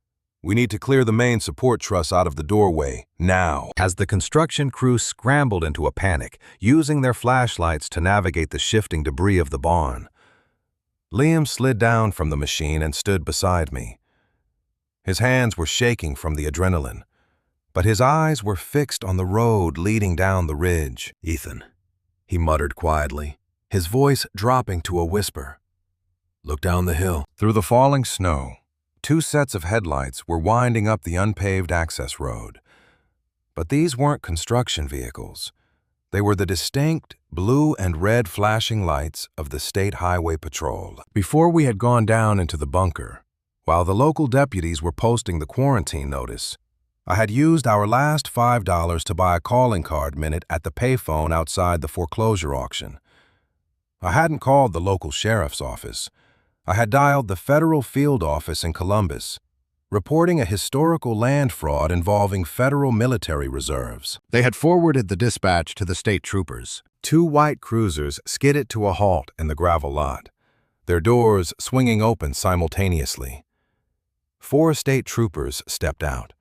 Speaker 1: We need to clear the main support truss out of the doorway, now." As the construction crew scrambled into a panic, using their flashlights to navigate the shifting debris of the barn, Liam slid down from the machine and stood beside me. His hands were shaking from the adrenaline, but his eyes were fixed on the road leading down the ridge. "Ethan," he muttered quietly, his voice dropping to a whisper. "Look down the hill." Through the falling snow, two sets of headlights were winding up the unpaved access road. But these weren't construction vehicles. They were the distinct blue and red flashing lights of the State Highway Patrol. Before we had gone down into the bunker, while the local deputies were posting the quarantine notice, I had used our last $5 to buy a calling card minute at the payphone outside the foreclosure auction. I hadn't called the local sheriff's office. I had dialed the federal field office in Columbus, reporting a historical land fraud involving federal military reserves. They had forwarded the dispatch to the state troopers. Two white cruisers skidded to a halt in the gravel lot, their doors swinging open simultaneously. 4 state troopers stepped out,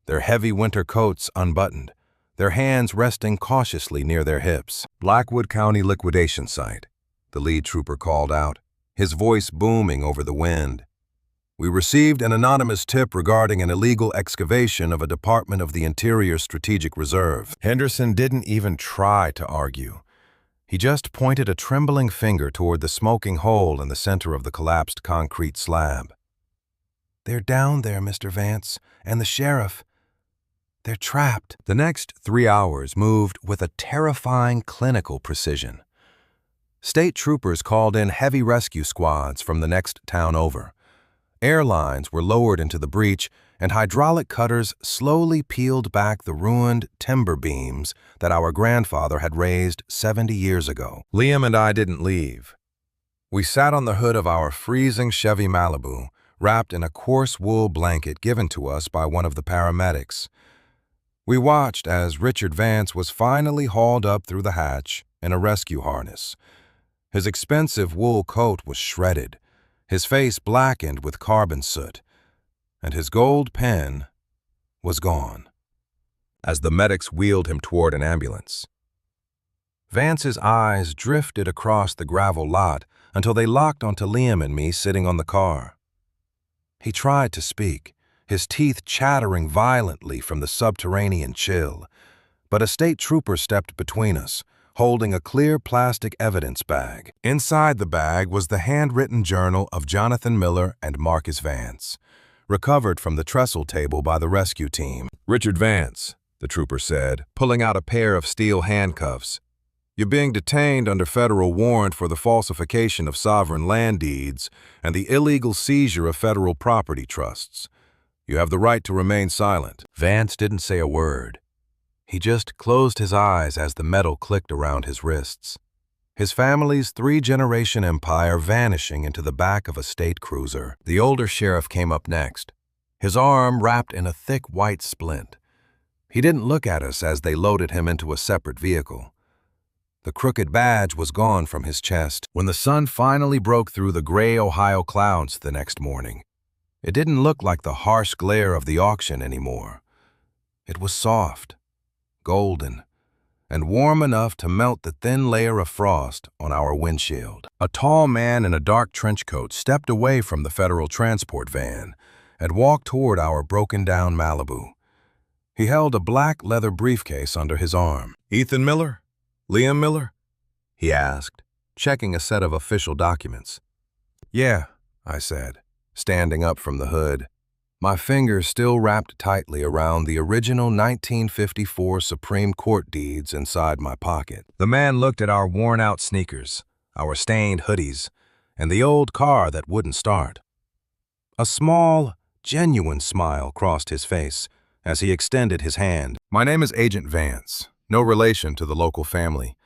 Speaker 1: their heavy winter coats unbuttoned, their hands resting cautiously near their hips. "Blackwood County Liquidation Site," the lead trooper called out, his voice booming over the wind. "We received an anonymous tip regarding an illegal excavation of a Department of the Interior Strategic Reserve." Henderson didn't even try to argue. He just pointed a trembling finger toward the smoking hole in the center of the collapsed concrete slab. "They're down there, Mr. Vance, and the sheriff. They're trapped." The next 3 hours moved with a terrifying clinical precision. State troopers called in heavy rescue squads from the next town over. Airlines were lowered into the breach, and hydraulic cutters slowly peeled back the ruined timber beams that our grandfather had raised 70 years ago. Liam and I didn't leave. We sat on the hood of our freezing Chevy Malibu, wrapped in a coarse wool blanket given to us by one of the paramedics. We watched as Richard Vance was finally hauled up through the hatch in a rescue harness. His expensive wool coat was shredded, his face blackened with carbon soot, and his gold pen was gone. As the medics wheeled him toward an ambulance, Vance's eyes drifted across the gravel lot until they locked onto Liam and me sitting on the car. He tried to speak, his teeth chattering violently from the subterranean chill, but a state trooper stepped between us, holding a clear plastic evidence bag. Inside the bag was the handwritten journal of Jonathan Miller and Marcus Vance, recovered from the trestle table by the rescue team. "Richard Vance," the trooper said, pulling out a pair of steel handcuffs. You're being detained under federal warrant for the falsification of sovereign land deeds and the illegal seizure of federal property trusts. You have the right to remain silent." Vance didn't say a word. He just closed his eyes as the metal clicked around his wrists. His family's three-generation empire vanishing into the back of a state cruiser. The older sheriff came up next, his arm wrapped in a thick white splint. He didn't look at us as they loaded him into a separate vehicle. The crooked badge was gone from his chest. When the sun finally broke through the gray Ohio clouds the next morning, it didn't look like the harsh glare of the auction anymore. It was soft, golden, and warm enough to melt the thin layer of frost on our windshield. A tall man in a dark trench coat stepped away from the federal transport van and walked toward our broken-down Malibu. He held a black leather briefcase under his arm. "Ethan Miller? Liam Miller?" he asked, checking a set of official documents. "Yeah," I said, standing up from the hood, my fingers still wrapped tightly around the original 1954 Supreme Court deeds inside my pocket. The man looked at our worn-out sneakers, our stained hoodies, and the old car that wouldn't start. A small, genuine smile crossed his face as he extended his hand. "My name is Agent Vance, no relation to the local family.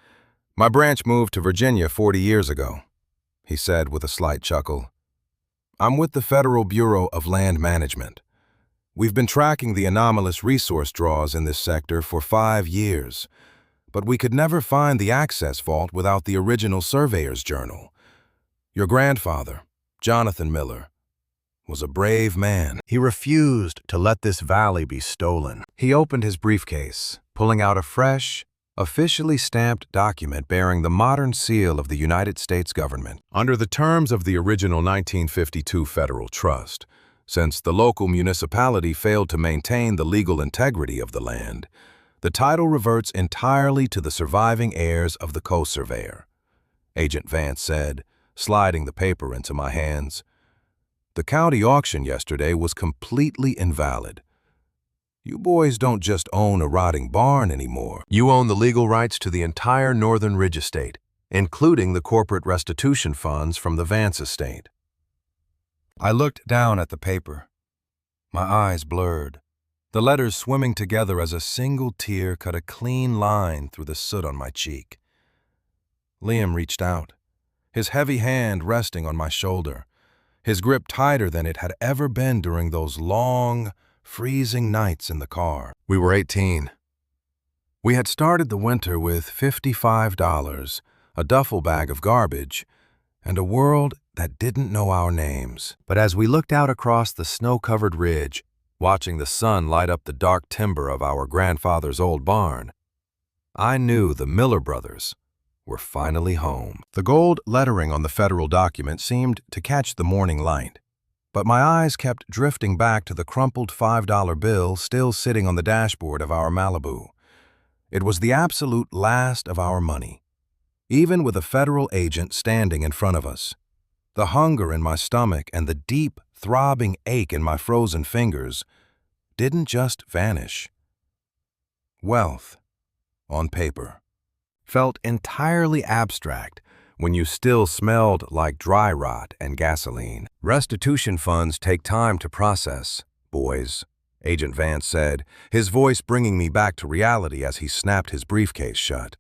Speaker 1: My branch moved to Virginia 40 years ago," he said with a slight chuckle. "I'm with the Federal Bureau of Land Management. We've been tracking the anomalous resource draws in this sector for 5 years, but we could never find the access vault without the original surveyor's journal. Your grandfather, Jonathan Miller, was a brave man. He refused to let this valley be stolen." He opened his briefcase, pulling out a fresh, officially stamped document bearing the modern seal of the United States government. Under the terms of the original 1952 Federal Trust, since the local municipality failed to maintain the legal integrity of the land, the title reverts entirely to the surviving heirs of the co-surveyor, Agent Vance said, sliding the paper into my hands. "The county auction yesterday was completely invalid. You boys don't just own a rotting barn anymore. You own the legal rights to the entire Northern Ridge estate, including the corporate restitution funds from the Vance estate." I looked down at the paper. My eyes blurred, the letters swimming together as a single tear cut a clean line through the soot on my cheek. Liam reached out, his heavy hand resting on my shoulder, his grip tighter than it had ever been during those long, freezing nights in the car. We were 18. We had started the winter with $55, a duffel bag of garbage, and a world that didn't know our names. But as we looked out across the snow-covered ridge, watching the sun light up the dark timber of our grandfather's old barn, I knew the Miller brothers were finally home. The gold lettering on the federal document seemed to catch the morning light, but my eyes kept drifting back to the crumpled $5 bill still sitting on the dashboard of our Malibu. It was the absolute last of our money, even with a federal agent standing in front of us. The hunger in my stomach and the deep, throbbing ache in my frozen fingers didn't just vanish. Wealth, on paper, felt entirely abstract when you still smelled like dry rot and gasoline. "Restitution funds take time to process, boys," Agent Vance said, his voice bringing me back to reality as he snapped his briefcase shut.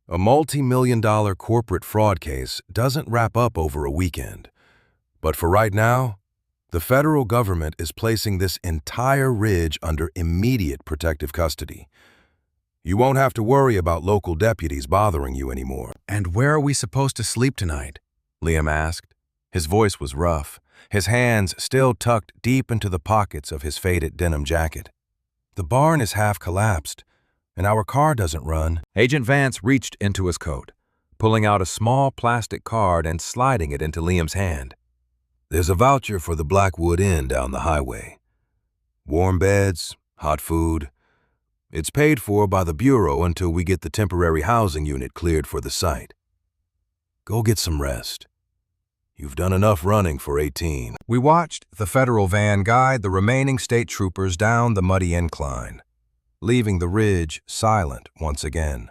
Speaker 1: "A multi-million-dollar corporate fraud case doesn't wrap up over a weekend. But for right now, the federal government is placing this entire ridge under immediate protective custody. You won't have to worry about local deputies bothering you anymore." "And where are we supposed to sleep tonight?" Liam asked. His voice was rough, his hands still tucked deep into the pockets of his faded denim jacket. "The barn is half collapsed, and our car doesn't run." Agent Vance reached into his coat, pulling out a small plastic card and sliding it into Liam's hand. "There's a voucher for the Blackwood Inn down the highway. Warm beds, hot food. It's paid for by the Bureau until we get the temporary housing unit cleared for the site. Go get some rest. You've done enough running for 18. We watched the federal van guide the remaining state troopers down the muddy incline, leaving the ridge silent once again.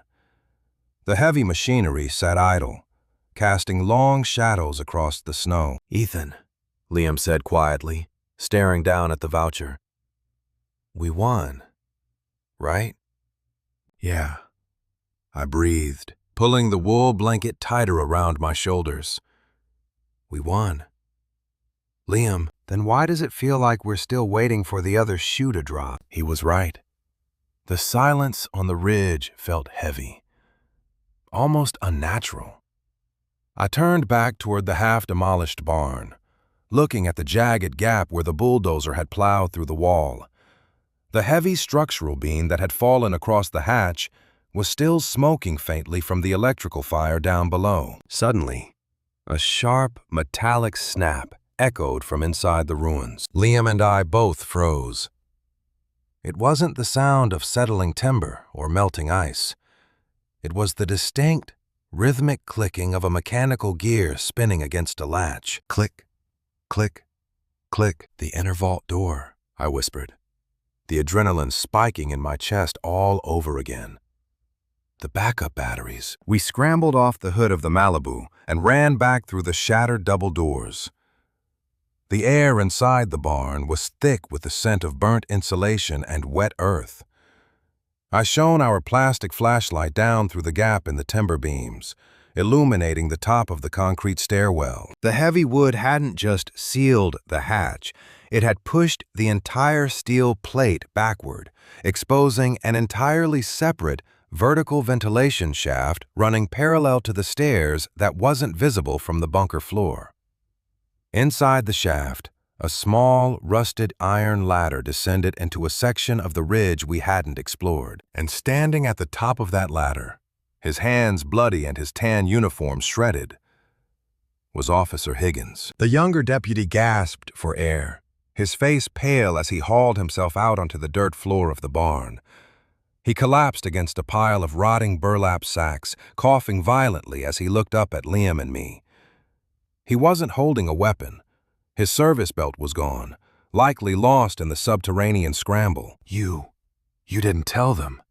Speaker 1: The heavy machinery sat idle, casting long shadows across the snow.
Speaker 3: "Ethan," Liam said quietly, staring down at the voucher. "We won, right?"
Speaker 1: Yeah, I breathed, pulling the wool blanket tighter around my shoulders. We won. Liam, then why does it feel like we're still waiting for the other shoe to drop? He was right. The silence on the ridge felt heavy, almost unnatural. I turned back toward the half-demolished barn, looking at the jagged gap where the bulldozer had plowed through the wall. The heavy structural beam that had fallen across the hatch was still smoking faintly from the electrical fire down below. Suddenly, a sharp, metallic snap echoed from inside the ruins. Liam and I both froze. It wasn't the sound of settling timber or melting ice. It was the distinct, rhythmic clicking of a mechanical gear spinning against a latch. Click, click, click. The inner vault door, I whispered, the adrenaline spiking in my chest all over again. The backup batteries. We scrambled off the hood of the Malibu and ran back through the shattered double doors. The air inside the barn was thick with the scent of burnt insulation and wet earth. I shone our plastic flashlight down through the gap in the timber beams, illuminating the top of the concrete stairwell. The heavy wood hadn't just sealed the hatch, it had pushed the entire steel plate backward, exposing an entirely separate vertical ventilation shaft running parallel to the stairs that wasn't visible from the bunker floor. Inside the shaft, a small, rusted iron ladder descended into a section of the ridge we hadn't explored. And standing at the top of that ladder, his hands bloody and his tan uniform shredded, was Officer Higgins. The younger deputy gasped for air, his face pale as he hauled himself out onto the dirt floor of the barn. He collapsed against a pile of rotting burlap sacks, coughing violently as he looked up at Liam and me. He wasn't holding a weapon. His service belt was gone, likely lost in the subterranean scramble. You didn't tell them,"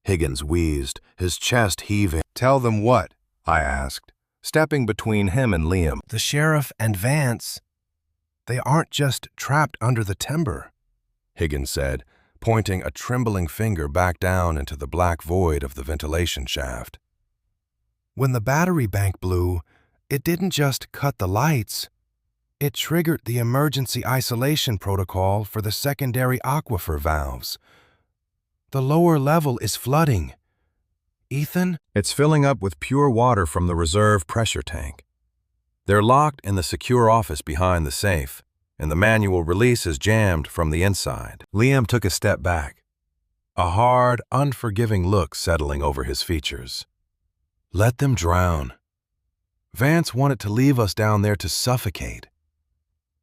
Speaker 1: Higgins wheezed, his chest heaving. "Tell them what?" I asked, stepping between him and Liam. "The sheriff and Vance. They aren't just trapped under the timber," Higgins said, pointing a trembling finger back down into the black void of the ventilation shaft. "When the battery bank blew, it didn't just cut the lights. It triggered the emergency isolation protocol for the secondary aquifer valves. The lower level is flooding. Ethan? It's filling up with pure water from the reserve pressure tank. They're locked in the secure office behind the safe, and the manual release is jammed from the inside." Liam took a step back, a hard, unforgiving look settling over his features. "Let them drown. Vance wanted to leave us down there to suffocate.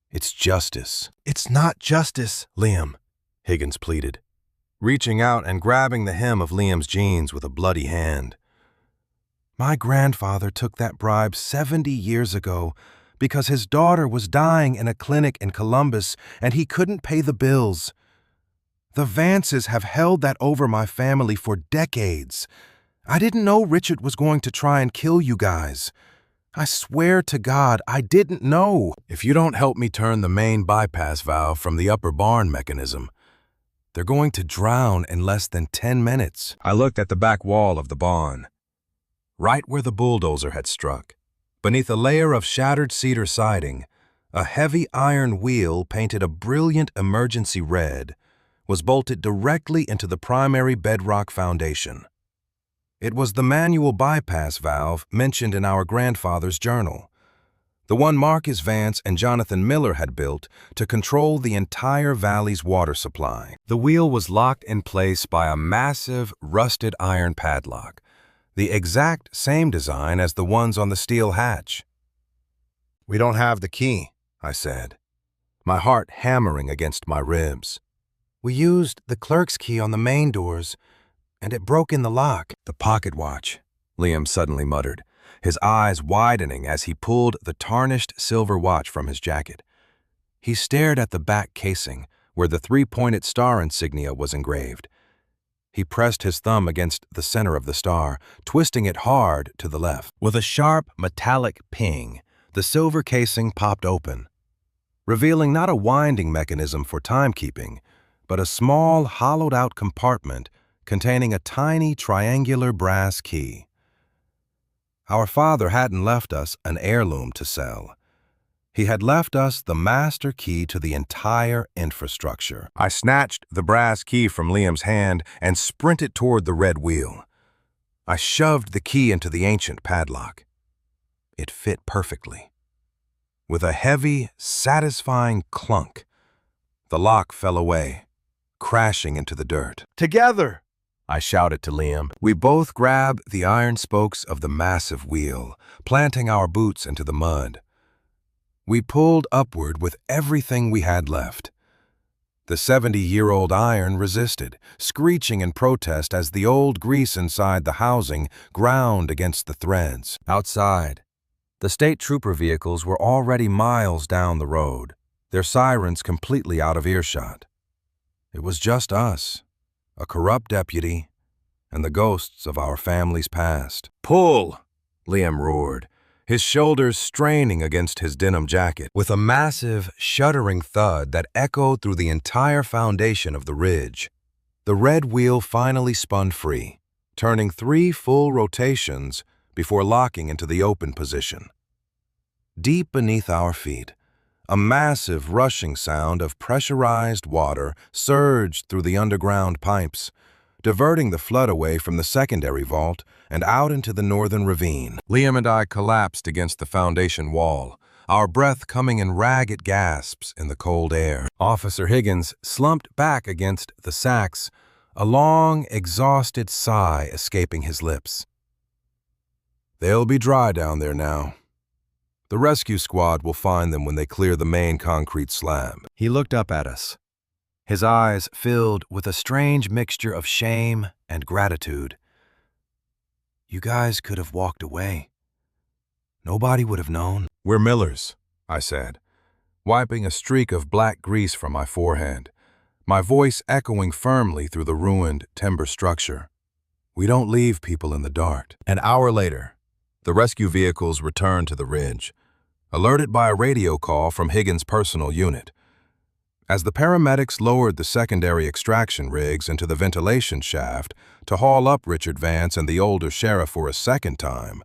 Speaker 1: It's justice." "It's not justice, Liam," Higgins pleaded, reaching out and grabbing the hem of Liam's jeans with a bloody hand. "My grandfather took that bribe 70 years ago because his daughter was dying in a clinic in Columbus and he couldn't pay the bills. The Vances have held that over my family for decades. I didn't know Richard was going to try and kill you guys. I swear to God, I didn't know. If you don't help me turn the main bypass valve from the upper barn mechanism, they're going to drown in less than 10 minutes. I looked at the back wall of the barn, right where the bulldozer had struck. Beneath a layer of shattered cedar siding, a heavy iron wheel painted a brilliant emergency red was bolted directly into the primary bedrock foundation. It was the manual bypass valve mentioned in our grandfather's journal, the one Marcus Vance and Jonathan Miller had built to control the entire valley's water supply. The wheel was locked in place by a massive, rusted iron padlock, the exact same design as the ones on the steel hatch. "We don't have the key," I said, my heart hammering against my ribs. "We used the clerk's key on the main doors, and it broke in the lock." "The pocket watch," Liam suddenly muttered, his eyes widening as he pulled the tarnished silver watch from his jacket. He stared at the back casing, where the three-pointed star insignia was engraved. He pressed his thumb against the center of the star, twisting it hard to the left. With a sharp, metallic ping, the silver casing popped open, revealing not a winding mechanism for timekeeping, but a small, hollowed-out compartment containing a tiny triangular brass key. Our father hadn't left us an heirloom to sell. He had left us the master key to the entire infrastructure. I snatched the brass key from Liam's hand and sprinted toward the red wheel. I shoved the key into the ancient padlock. It fit perfectly. With a heavy, satisfying clunk, the lock fell away, crashing into the dirt. "Together!" I shouted to Liam. We both grabbed the iron spokes of the massive wheel, planting our boots into the mud. We pulled upward with everything we had left. The 70-year-old iron resisted, screeching in protest as the old grease inside the housing ground against the threads. Outside, the state trooper vehicles were already miles down the road, their sirens completely out of earshot. It was just us, a corrupt deputy, and the ghosts of our family's past. "Pull!" Liam roared, his shoulders straining against his denim jacket. With a massive, shuddering thud that echoed through the entire foundation of the ridge, the red wheel finally spun free, turning 3 full rotations before locking into the open position. Deep beneath our feet, a massive rushing sound of pressurized water surged through the underground pipes, diverting the flood away from the secondary vault and out into the northern ravine. Liam and I collapsed against the foundation wall, our breath coming in ragged gasps in the cold air. Officer Higgins slumped back against the sacks, a long, exhausted sigh escaping his lips. "They'll be dry down there now. The rescue squad will find them when they clear the main concrete slab." He looked up at us, his eyes filled with a strange mixture of shame and gratitude. "You guys could have walked away. Nobody would have known." "We're millers," I said, wiping a streak of black grease from my forehead, my voice echoing firmly through the ruined timber structure. "We don't leave people in the dark." An hour later, the rescue vehicles returned to the ridge, alerted by a radio call from Higgins' personal unit. As the paramedics lowered the secondary extraction rigs into the ventilation shaft to haul up Richard Vance and the older sheriff for a second time,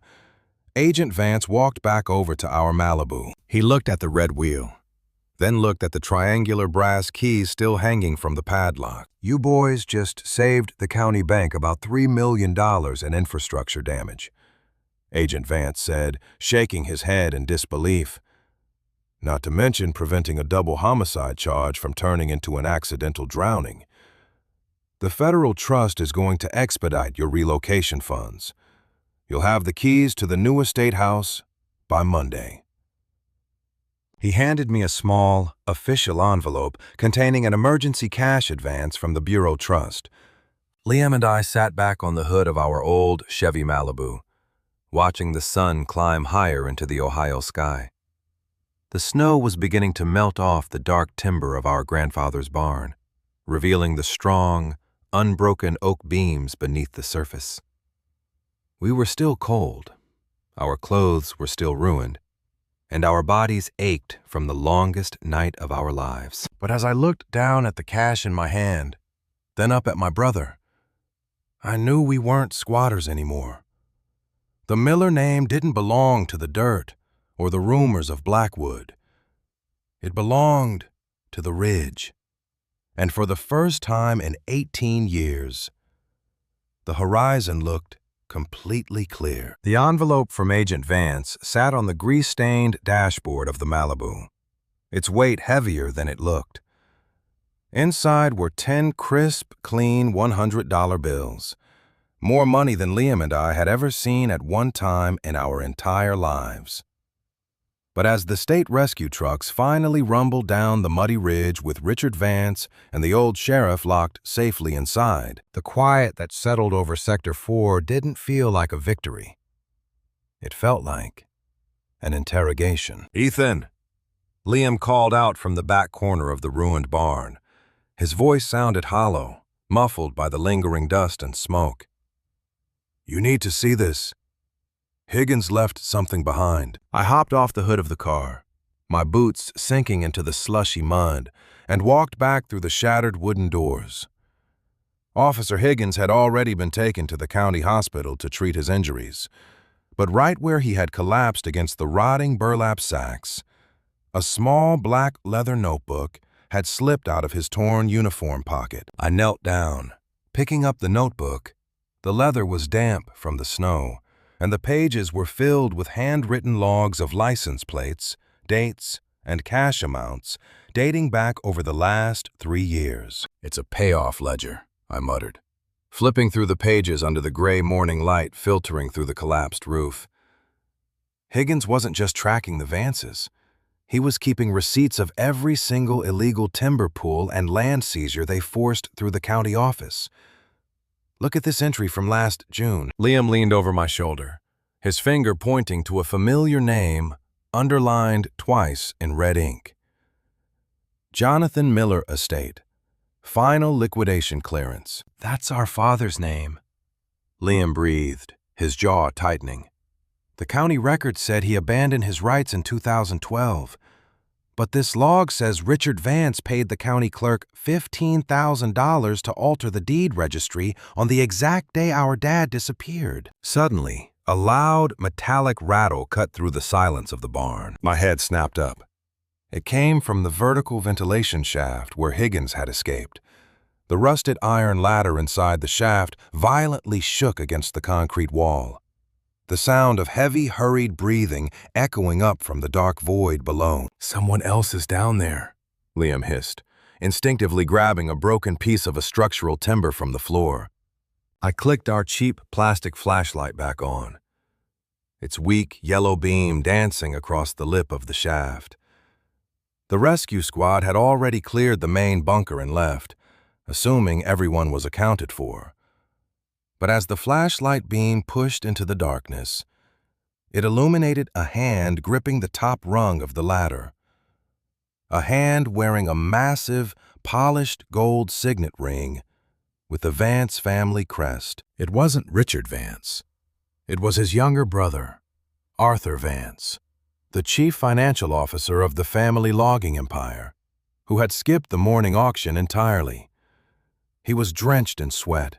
Speaker 1: Agent Vance walked back over to our Malibu. He looked at the red wheel, then looked at the triangular brass keys still hanging from the padlock. "You boys just saved the county bank about $3 million in infrastructure damage," Agent Vance said, shaking his head in disbelief. "Not to mention preventing a double homicide charge from turning into an accidental drowning. The federal trust is going to expedite your relocation funds. You'll have the keys to the new estate house by Monday." He handed me a small, official envelope containing an emergency cash advance from the Bureau Trust. Liam and I sat back on the hood of our old Chevy Malibu, watching the sun climb higher into the Ohio sky. The snow was beginning to melt off the dark timber of our grandfather's barn, revealing the strong, unbroken oak beams beneath the surface. We were still cold, our clothes were still ruined, and our bodies ached from the longest night of our lives. But as I looked down at the cash in my hand, then up at my brother, I knew we weren't squatters anymore. The Miller name didn't belong to the dirt or the rumors of Blackwood. It belonged to the ridge. And for the first time in 18 years, the horizon looked completely clear. The envelope from Agent Vance sat on the grease-stained dashboard of the Malibu, its weight heavier than it looked. Inside were 10 crisp, clean $100 bills, more money than Liam and I had ever seen at one time in our entire lives. But as the state rescue trucks finally rumbled down the muddy ridge with Richard Vance and the old sheriff locked safely inside, the quiet that settled over Sector 4 didn't feel like a victory. It felt like an interrogation. "Ethan!" Liam called out from the back corner of the ruined barn. His voice sounded hollow, muffled by the lingering dust and smoke. "You need to see this. Higgins left something behind." I hopped off the hood of the car, my boots sinking into the slushy mud, and walked back through the shattered wooden doors. Officer Higgins had already been taken to the county hospital to treat his injuries, but right where he had collapsed against the rotting burlap sacks, a small black leather notebook had slipped out of his torn uniform pocket. I knelt down, picking up the notebook. The leather was damp from the snow, and the pages were filled with handwritten logs of license plates, dates, and cash amounts dating back over the last 3 years. "It's a payoff ledger," I muttered, flipping through the pages under the gray morning light filtering through the collapsed roof. Higgins wasn't just tracking the Vances. He was keeping receipts of every single illegal timber pull and land seizure they forced through the county office. "Look at this entry from last June." Liam leaned over my shoulder, his finger pointing to a familiar name underlined twice in red ink. "Jonathan Miller Estate. Final liquidation clearance." "That's our father's name." Liam breathed, his jaw tightening. "The county record said he abandoned his rights in 2012. But this log says Richard Vance paid the county clerk $15,000 to alter the deed registry on the exact day our dad disappeared." Suddenly, a loud, metallic rattle cut through the silence of the barn. My head snapped up. It came from the vertical ventilation shaft where Higgins had escaped. The rusted iron ladder inside the shaft violently shook against the concrete wall, the sound of heavy, hurried breathing echoing up from the dark void below. "Someone else is down there," Liam hissed, instinctively grabbing a broken piece of a structural timber from the floor. I clicked our cheap plastic flashlight back on, its weak yellow beam dancing across the lip of the shaft. The rescue squad had already cleared the main bunker and left, assuming everyone was accounted for. But as the flashlight beam pushed into the darkness, it illuminated a hand gripping the top rung of the ladder. A hand wearing a massive, polished gold signet ring with the Vance family crest. It wasn't Richard Vance. It was his younger brother, Arthur Vance, the chief financial officer of the family logging empire, who had skipped the morning auction entirely. He was drenched in sweat,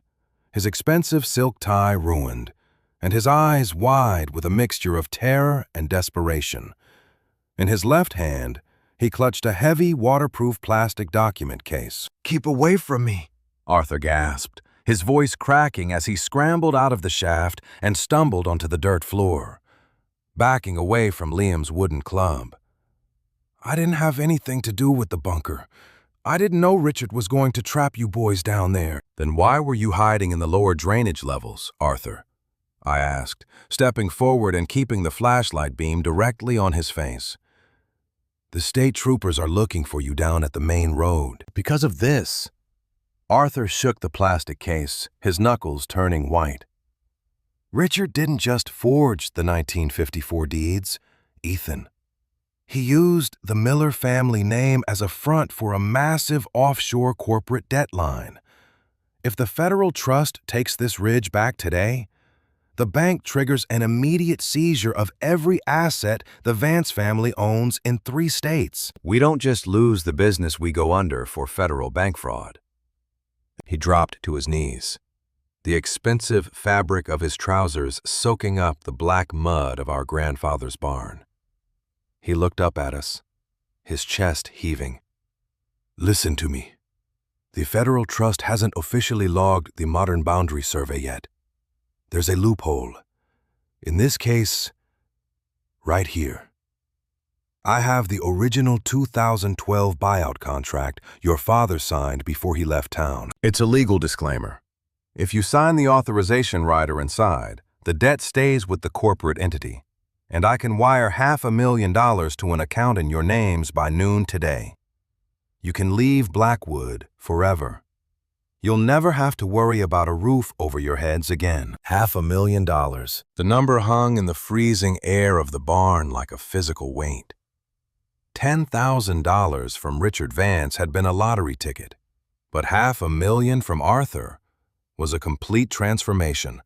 Speaker 1: his expensive silk tie ruined, and his eyes wide with a mixture of terror and desperation. In his left hand, he clutched a heavy, waterproof plastic document case. "Keep away from me," Arthur gasped, his voice cracking as he scrambled out of the shaft and stumbled onto the dirt floor, backing away from Liam's wooden club. "I didn't have anything to do with the bunker. I didn't know Richard was going to trap you boys down there." "Then why were you hiding in the lower drainage levels, Arthur?" I asked, stepping forward and keeping the flashlight beam directly on his face. "The state troopers are looking for you down at the main road." "Because of this." Arthur shook the plastic case, his knuckles turning white. "Richard didn't just forge the 1954 deeds, Ethan. He used the Miller family name as a front for a massive offshore corporate debt line. If the federal trust takes this ridge back today, the bank triggers an immediate seizure of every asset the Vance family owns in 3 states. We don't just lose the business, we go under for federal bank fraud." He dropped to his knees, the expensive fabric of his trousers soaking up the black mud of our grandfather's barn. He looked up at us, his chest heaving. "Listen to me. The federal trust hasn't officially logged the modern boundary survey yet. There's a loophole. In this case, right here. I have the original 2012 buyout contract your father signed before he left town. It's a legal disclaimer. If you sign the authorization rider inside, the debt stays with the corporate entity, and I can wire $500,000 to an account in your names by noon today. You can leave Blackwood forever. You'll never have to worry about a roof over your heads again." $500,000. The number hung in the freezing air of the barn like a physical weight. $10,000 from Richard Vance had been a lottery ticket, But $500,000 from Arthur was a complete transformation.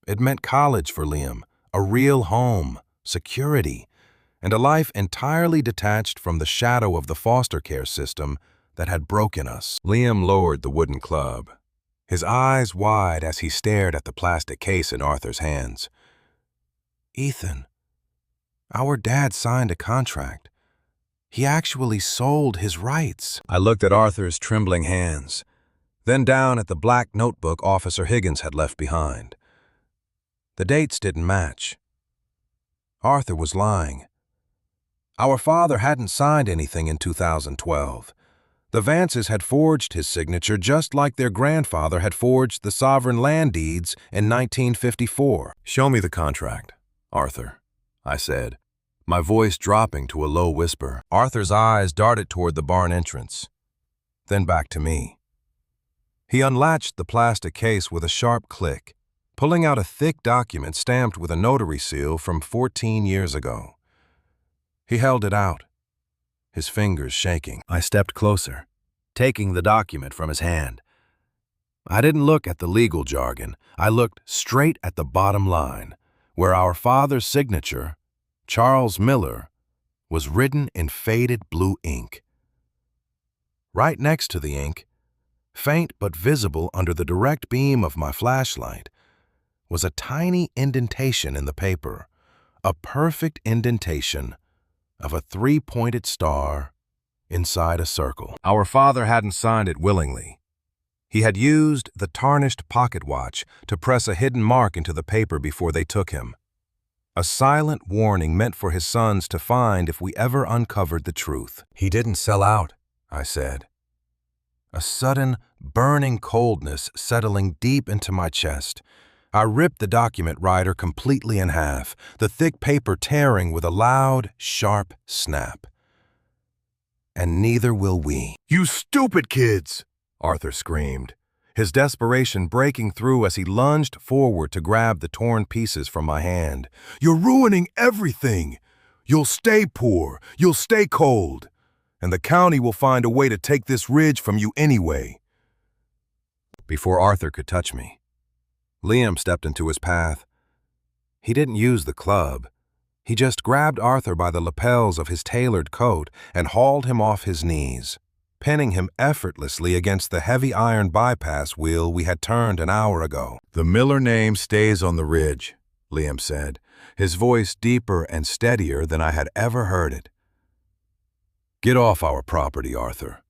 Speaker 1: It meant college for Liam, a real home, security, and a life entirely detached from the shadow of the foster care system that had broken us. Liam lowered the wooden club, his eyes wide as he stared at the plastic case in Arthur's hands. "Ethan, our dad signed a contract. He actually sold his rights." I looked at Arthur's trembling hands, then down at the black notebook Officer Higgins had left behind. The dates didn't match. Arthur was lying. Our father hadn't signed anything in 2012. The Vances had forged his signature just like their grandfather had forged the sovereign land deeds in 1954. "Show me the contract, Arthur," I said, my voice dropping to a low whisper. Arthur's eyes darted toward the barn entrance, then back to me. He unlatched the plastic case with a sharp click, pulling out a thick document stamped with a notary seal from 14 years ago. He held it out, his fingers shaking. I stepped closer, taking the document from his hand. I didn't look at the legal jargon. I looked straight at the bottom line, where our father's signature, Charles Miller, was written in faded blue ink. Right next to the ink, faint but visible under the direct beam of my flashlight, was a tiny indentation in the paper, a perfect indentation of a three-pointed star inside a circle. Our father hadn't signed it willingly. He had used the tarnished pocket watch to press a hidden mark into the paper before they took him. A silent warning meant for his sons to find if we ever uncovered the truth. "He didn't sell out," I said. A sudden, burning coldness settling deep into my chest. I ripped the document rider completely in half, the thick paper tearing with a loud, sharp snap. "And neither will we."
Speaker 2: You stupid kids!
Speaker 1: Arthur screamed, his desperation breaking through as he lunged forward to grab the torn pieces from my hand.
Speaker 2: You're ruining everything! You'll stay poor, you'll stay cold, and the county will find a way to take this ridge from you anyway.
Speaker 1: Before Arthur could touch me, Liam stepped into his path. He didn't use the club. He just grabbed Arthur by the lapels of his tailored coat and hauled him off his knees, pinning him effortlessly against the heavy iron bypass wheel we had turned an hour ago.
Speaker 2: The Miller name stays on the ridge, Liam said, his voice deeper and steadier than I had ever heard it.
Speaker 1: "Get off our property, Arthur,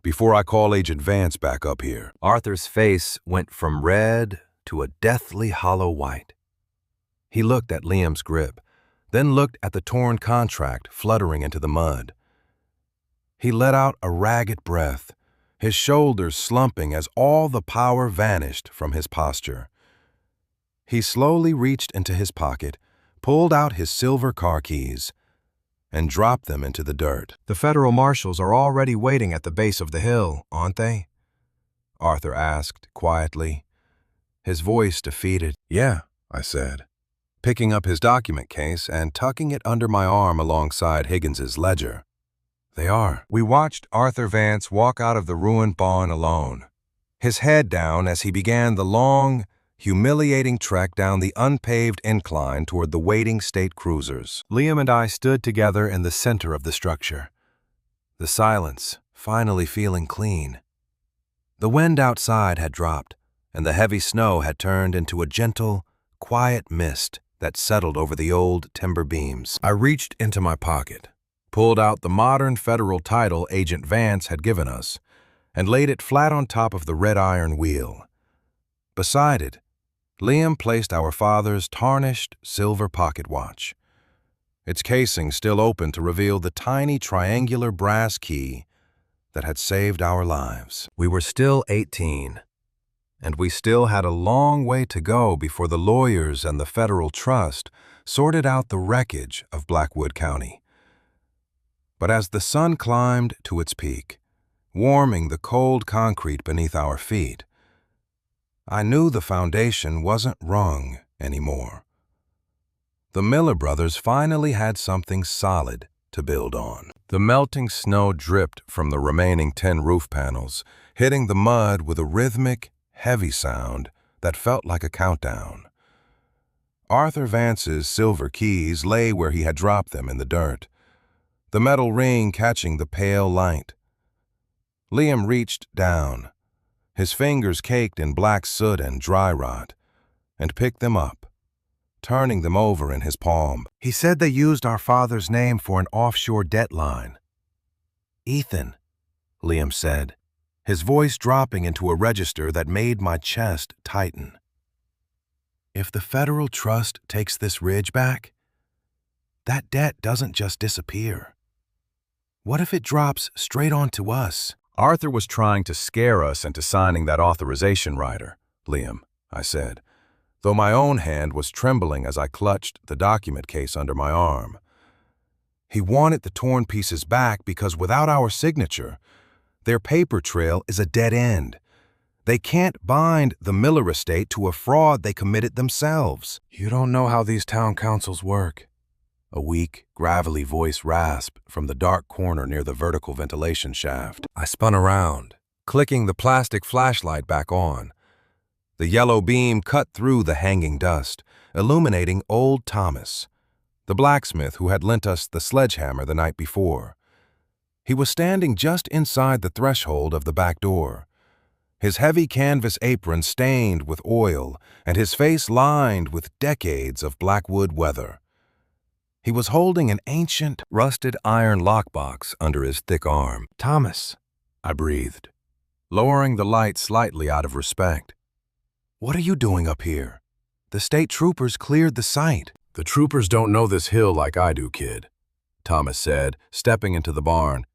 Speaker 1: before I call Agent Vance back up here." Arthur's face went from red to a deathly hollow white. He looked at Liam's grip, then looked at the torn contract fluttering into the mud. He let out a ragged breath, his shoulders slumping as all the power vanished from his posture. He slowly reached into his pocket, pulled out his silver car keys, and dropped them into the dirt. "The federal marshals are already waiting at the base of the hill, aren't they?" Arthur asked quietly, his voice defeated. "Yeah," I said, picking up his document case and tucking it under my arm alongside Higgins's ledger. "They are." We watched Arthur Vance walk out of the ruined barn alone, his head down as he began the long, humiliating trek down the unpaved incline toward the waiting state cruisers. Liam and I stood together in the center of the structure, the silence finally feeling clean. The wind outside had dropped, and the heavy snow had turned into a gentle, quiet mist that settled over the old timber beams. I reached into my pocket, pulled out the modern federal title Agent Vance had given us, and laid it flat on top of the red iron wheel. Beside it, Liam placed our father's tarnished silver pocket watch, its casing still open to reveal the tiny triangular brass key that had saved our lives. We were still 18, and we still had a long way to go before the lawyers and the federal trust sorted out the wreckage of Blackwood County. But as the sun climbed to its peak, warming the cold concrete beneath our feet, I knew the foundation wasn't wrong anymore. The Miller brothers finally had something solid to build on. The melting snow dripped from the remaining 10 roof panels, hitting the mud with a rhythmic, heavy sound that felt like a countdown. Arthur Vance's silver keys lay where he had dropped them in the dirt, the metal ring catching the pale light. Liam reached down, his fingers caked in black soot and dry rot, and picked them up, turning them over in his palm. He said they used our father's name for an offshore debt line. Ethan, Liam said, his voice dropping into a register that made my chest tighten. If the federal trust takes this ridge back, that debt doesn't just disappear. What if it drops straight onto us? Arthur was trying to scare us into signing that authorization rider, Liam, I said, though my own hand was trembling as I clutched the document case under my arm. He wanted the torn pieces back because without our signature, their paper trail is a dead end. They can't bind the Miller estate to a fraud they committed themselves. You don't know how these town councils work. A weak, gravelly voice rasped from the dark corner near the vertical ventilation shaft. I spun around, clicking the plastic flashlight back on. The yellow beam cut through the hanging dust, illuminating old Thomas, the blacksmith who had lent us the sledgehammer the night before. He was standing just inside the threshold of the back door, his heavy canvas apron stained with oil and his face lined with decades of blackwood weather. He was holding an ancient, rusted iron lockbox under his thick arm. Thomas, I breathed, lowering the light slightly out of respect. What are you doing up here? The state troopers cleared the site. The troopers don't know this hill like I do, kid, Thomas said, stepping into the barn,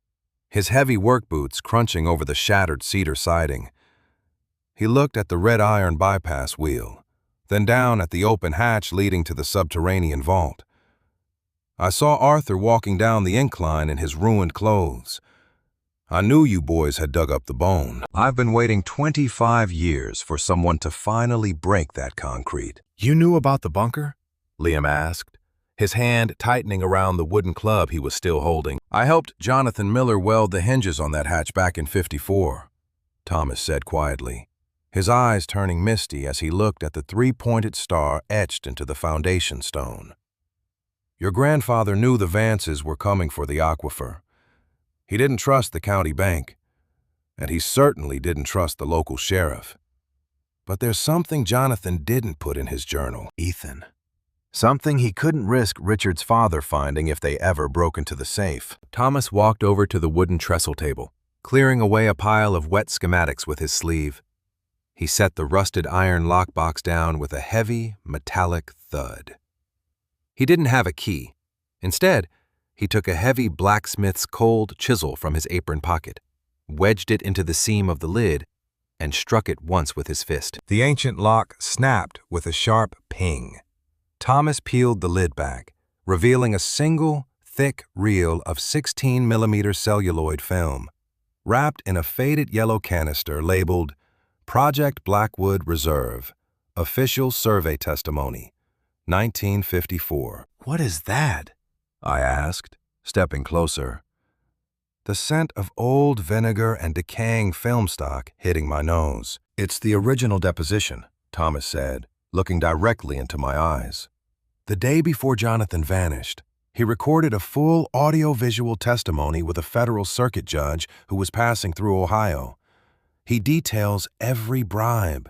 Speaker 1: his heavy work boots crunching over the shattered cedar siding. He looked at the red iron bypass wheel, then down at the open hatch leading to the subterranean vault. I saw Arthur walking down the incline in his ruined clothes. I knew you boys had dug up the bone. I've been waiting 25 years for someone to finally break that concrete. You knew about the bunker? Liam asked, his hand tightening around the wooden club he was still holding. I helped Jonathan Miller weld the hinges on that hatch back in '54, Thomas said quietly, his eyes turning misty as he looked at the three-pointed star etched into the foundation stone. Your grandfather knew the Vances were coming for the aquifer. He didn't trust the county bank, and he certainly didn't trust the local sheriff. But there's something Jonathan didn't put in his journal, Ethan. Something he couldn't risk Richard's father finding if they ever broke into the safe. Thomas walked over to the wooden trestle table, clearing away a pile of wet schematics with his sleeve. He set the rusted iron lockbox down with a heavy, metallic thud. He didn't have a key. Instead, he took a heavy blacksmith's cold chisel from his apron pocket, wedged it into the seam of the lid, and struck it once with his fist. The ancient lock snapped with a sharp ping. Thomas peeled the lid back, revealing a single, thick reel of 16mm celluloid film, wrapped in a faded yellow canister labeled Project Blackwood Reserve, Official Survey Testimony, 1954. What is that? I asked, stepping closer. The scent of old vinegar and decaying film stock hitting my nose. It's the original deposition, Thomas said, looking directly into my eyes. The day before Jonathan vanished, he recorded a full audio-visual testimony with a federal circuit judge who was passing through Ohio. He details every bribe,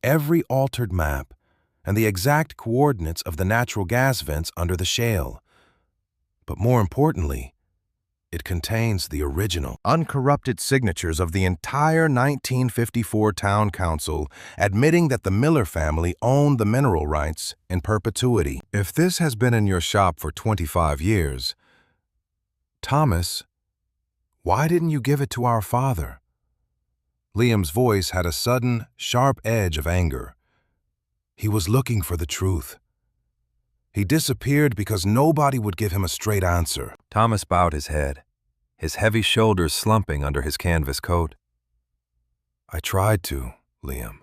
Speaker 1: every altered map, and the exact coordinates of the natural gas vents under the shale. But more importantly, it contains the original, uncorrupted signatures of the entire 1954 town council admitting that the Miller family owned the mineral rights in perpetuity. If this has been in your shop for 25 years, Thomas, why didn't you give it to our father? Liam's voice had a sudden, sharp edge of anger. He was looking for the truth. He disappeared because nobody would give him a straight answer. Thomas bowed his head, his heavy shoulders slumping under his canvas coat. I tried to, Liam.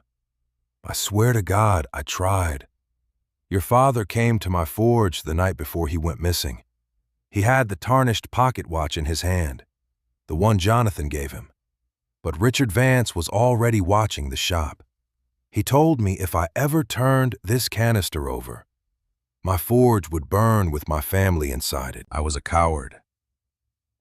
Speaker 1: I swear to God, I tried. Your father came to my forge the night before he went missing. He had the tarnished pocket watch in his hand, the one Jonathan gave him. But Richard Vance was already watching the shop. He told me if I ever turned this canister over, my forge would burn with my family inside it. I was a coward.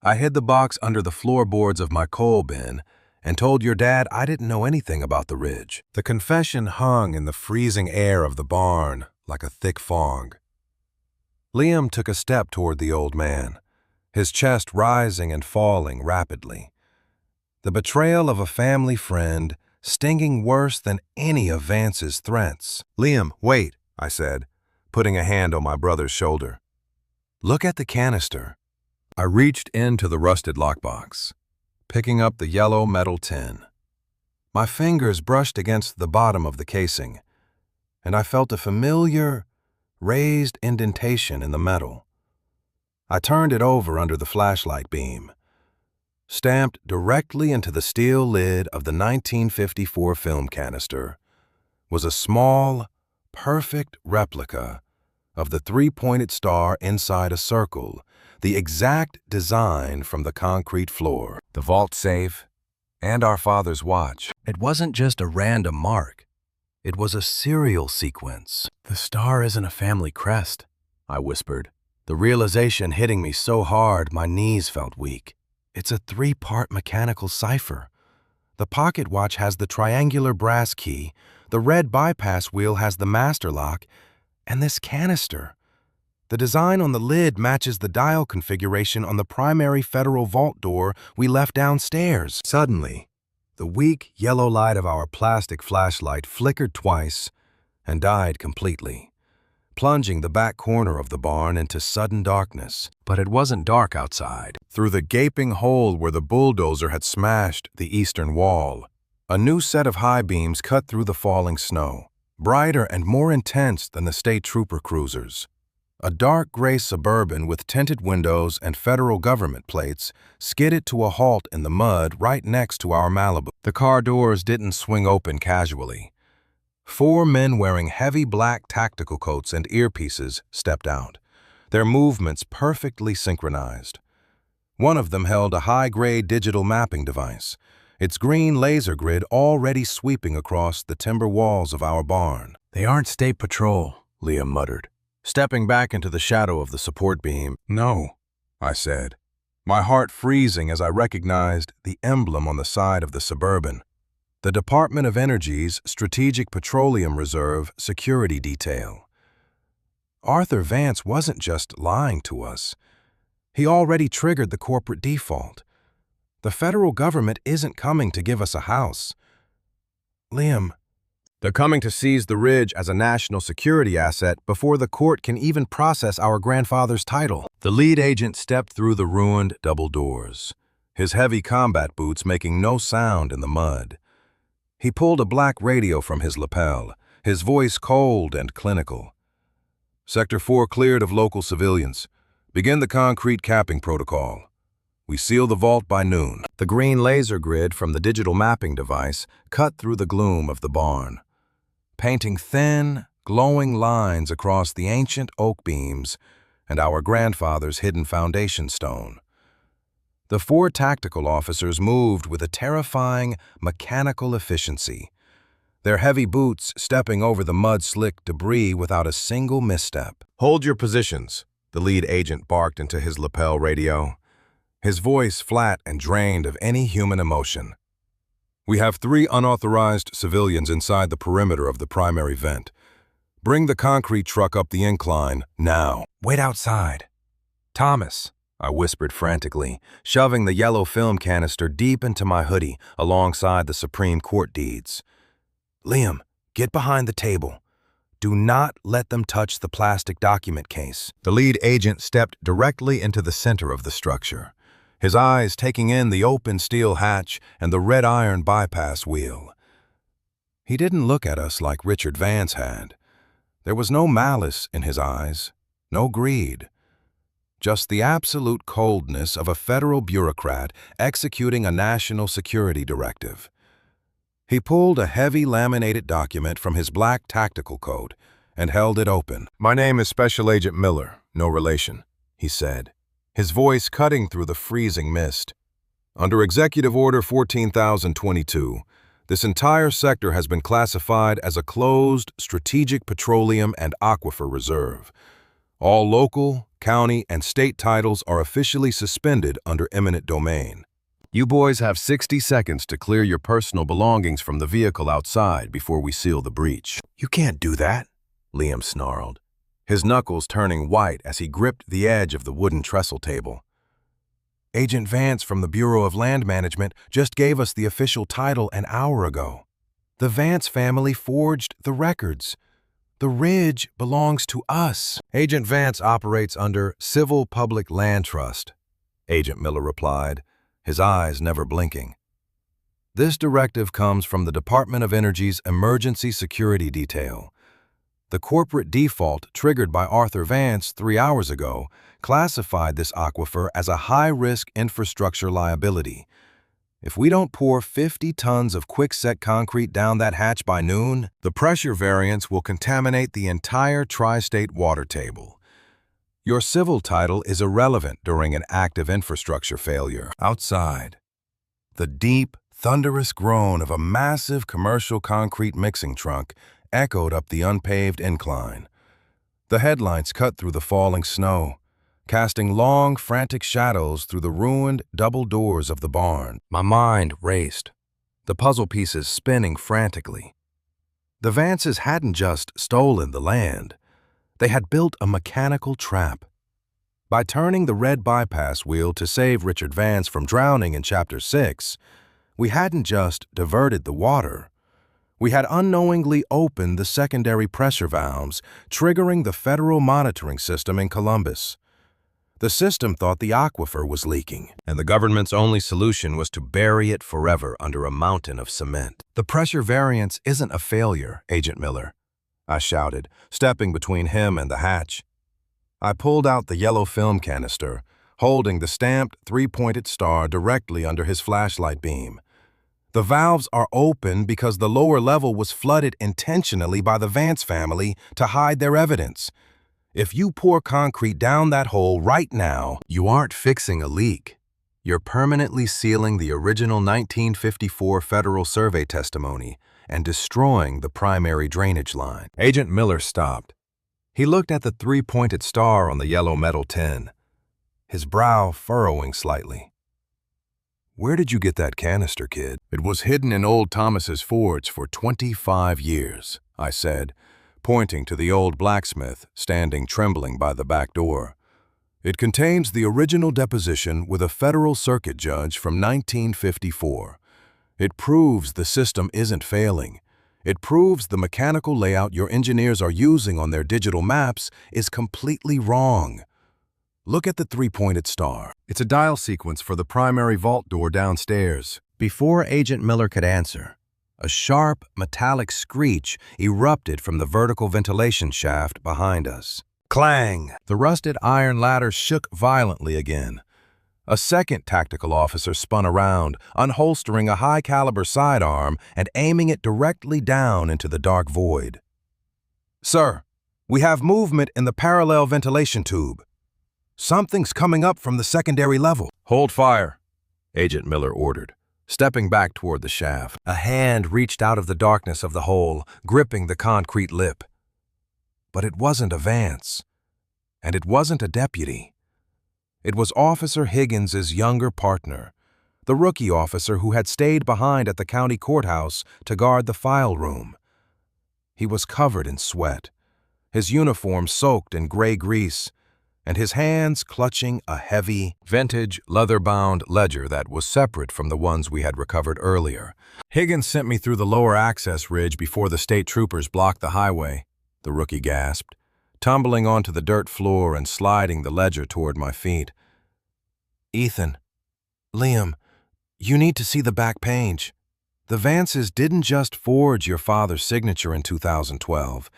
Speaker 1: I hid the box under the floorboards of my coal bin and told your dad I didn't know anything about the ridge. The confession hung in the freezing air of the barn like a thick fog. Liam took a step toward the old man, his chest rising and falling rapidly. The betrayal of a family friend stinging worse than any of Vance's threats. "Liam, wait," I said, putting a hand on my brother's shoulder. "Look at the canister." I reached into the rusted lockbox, picking up the yellow metal tin. My fingers brushed against the bottom of the casing, and I felt a familiar, raised indentation in the metal. I turned it over under the flashlight beam. Stamped directly into the steel lid of the 1954 film canister was a small, perfect replica of the three-pointed star inside a circle, the exact design from the concrete floor. The vault safe and our father's watch. It wasn't just a random mark. It was a serial sequence. "The star isn't a family crest," I whispered, the realization hitting me so hard my knees felt weak. "It's a three-part mechanical cipher. The pocket watch has the triangular brass key, the red bypass wheel has the master lock, and this canister. The design on the lid matches the dial configuration on the primary federal vault door we left downstairs." Suddenly, the weak yellow light of our plastic flashlight flickered twice and died completely, plunging the back corner of the barn into sudden darkness. But it wasn't dark outside. Through the gaping hole where the bulldozer had smashed the eastern wall, a new set of high beams cut through the falling snow, brighter and more intense than the state trooper cruisers. A dark gray Suburban with tinted windows and federal government plates skidded to a halt in the mud right next to our Malibu. The car doors didn't swing open casually. 4 men wearing heavy black tactical coats and earpieces stepped out, their movements perfectly synchronized. One of them held a high-grade digital mapping device, its green laser grid already sweeping across the timber walls of our barn. "They aren't State Patrol," Liam muttered, stepping back into the shadow of the support beam. "No," I said, my heart freezing as I recognized the emblem on the side of the Suburban. The Department of Energy's Strategic Petroleum Reserve Security Detail. Arthur Vance wasn't just lying to us. He already triggered the corporate default. The federal government isn't coming to give us a house. "Liam, they're coming to seize the ridge as a national security asset before the court can even process our grandfather's title." The lead agent stepped through the ruined double doors, his heavy combat boots making no sound in the mud. He pulled a black radio from his lapel, his voice cold and clinical. "Sector 4 cleared of local civilians. Begin the concrete capping protocol. We seal the vault by noon." The green laser grid from the digital mapping device cut through the gloom of the barn, painting thin, glowing lines across the ancient oak beams and our grandfather's hidden foundation stone. The 4 tactical officers moved with a terrifying mechanical efficiency, their heavy boots stepping over the mud-slick debris without a single misstep. "Hold your positions," the lead agent barked into his lapel radio, his voice flat and drained of any human emotion. "We have 3 unauthorized civilians inside the perimeter of the primary vent. Bring the concrete truck up the incline now." "Wait outside. Thomas," I whispered frantically, shoving the yellow film canister deep into my hoodie alongside the Supreme Court deeds. "Liam, get behind the table. Do not let them touch the plastic document case." The lead agent stepped directly into the center of the structure, his eyes taking in the open steel hatch and the red iron bypass wheel. He didn't look at us like Richard Vance had. There was no malice in his eyes, no greed. Just the absolute coldness of a federal bureaucrat executing a national security directive. He pulled a heavy laminated document from his black tactical coat and held it open. "My name is Special Agent Miller, no relation," he said,
Speaker 2: his voice cutting through the freezing mist. Under Executive Order 14,022, this entire sector has been classified as a closed strategic petroleum and aquifer reserve. All local, county, and state titles are officially suspended under eminent domain. You boys have 60 seconds to clear your personal belongings from the vehicle outside before we seal the breach.
Speaker 3: You can't do that, Liam snarled, his knuckles turning white as he gripped the edge of the wooden trestle table.
Speaker 2: Agent Vance from the Bureau of Land Management just gave us the official title an hour ago. The Vance family forged the records. The ridge belongs to us.
Speaker 1: Agent Vance operates under Civil Public Land Trust, Agent Miller replied, his eyes never blinking. This directive comes from the Department of Energy's Emergency Security Detail. The corporate default triggered by Arthur Vance 3 hours ago classified this aquifer as a high-risk infrastructure liability. If we don't pour 50 tons of quick-set concrete down that hatch by noon, the pressure variance will contaminate the entire tri-state water table. Your civil title is irrelevant during an active infrastructure failure. Outside, the deep, thunderous groan of a massive commercial concrete mixing truck echoed up the unpaved incline. The headlights cut through the falling snow, casting long, frantic shadows through the ruined double doors of the barn. My mind raced, the puzzle pieces spinning frantically. The Vances hadn't just stolen the land. They had built a mechanical trap. By turning the red bypass wheel to save Richard Vance from drowning in Chapter 6, we hadn't just diverted the water. We had unknowingly opened the secondary pressure valves, triggering the federal monitoring system in Columbus. The system thought the aquifer was leaking, and the government's only solution was to bury it forever under a mountain of cement. The pressure variance isn't a failure, Agent Miller, I shouted, stepping between him and the hatch. I pulled out the yellow film canister, holding the stamped three-pointed star directly under his flashlight beam. The valves are open because the lower level was flooded intentionally by the Vance family to hide their evidence. If you pour concrete down that hole right now, you aren't fixing a leak. You're permanently sealing the original 1954 Federal Survey testimony and destroying the primary drainage line. Agent Miller stopped. He looked at the three-pointed star on the yellow metal tin, his brow furrowing slightly. Where did you get that canister, kid? It was hidden in old Thomas's forge for 25 years, I said, pointing to the old blacksmith standing trembling by the back door. It contains the original deposition with a federal circuit judge from 1954. It proves the system isn't failing. It proves the mechanical layout your engineers are using on their digital maps is completely wrong. Look at the three-pointed star. It's a dial sequence for the primary vault door downstairs. Before Agent Miller could answer, a sharp, metallic screech erupted from the vertical ventilation shaft behind us. Clang! The rusted iron ladder shook violently again. A second tactical officer spun around, unholstering a high-caliber sidearm and aiming it directly down into the dark void. Sir, we have movement in the parallel ventilation tube. Something's coming up from the secondary level. Hold fire, Agent Miller ordered, stepping back toward the shaft. A hand reached out of the darkness of the hole, gripping the concrete lip. But it wasn't a Vance, and it wasn't a deputy. It was Officer Higgins's younger partner, the rookie officer who had stayed behind at the county courthouse to guard the file room. He was covered in sweat, his uniform soaked in gray grease, and his hands clutching a heavy, vintage, leather-bound ledger that was separate from the ones we had recovered earlier. Higgins sent me through the lower access ridge before the state troopers blocked the highway, the rookie gasped, tumbling onto the dirt floor and sliding the ledger toward my feet. Ethan, Liam, you need to see the back page. The Vances didn't just forge your father's signature in 2012.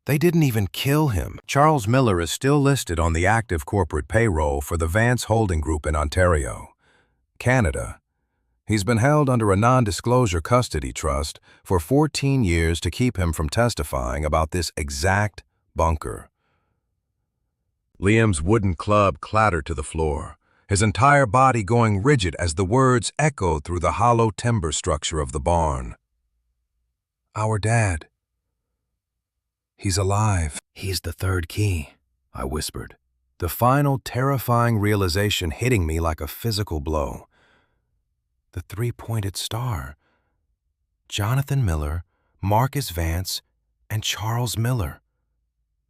Speaker 1: They didn't even kill him. Charles Miller is still listed on the active corporate payroll for the Vance Holding Group in Ontario, Canada. He's been held under a non-disclosure custody trust for 14 years to keep him from testifying about this exact bunker.
Speaker 2: Liam's wooden club clattered to the floor, his entire body going rigid as the words echoed through the hollow timber structure of the barn. "Our dad. He's alive."
Speaker 1: "He's the third key," I whispered, the final terrifying realization hitting me like a physical blow. The three-pointed star. Jonathan Miller, Marcus Vance, and Charles Miller.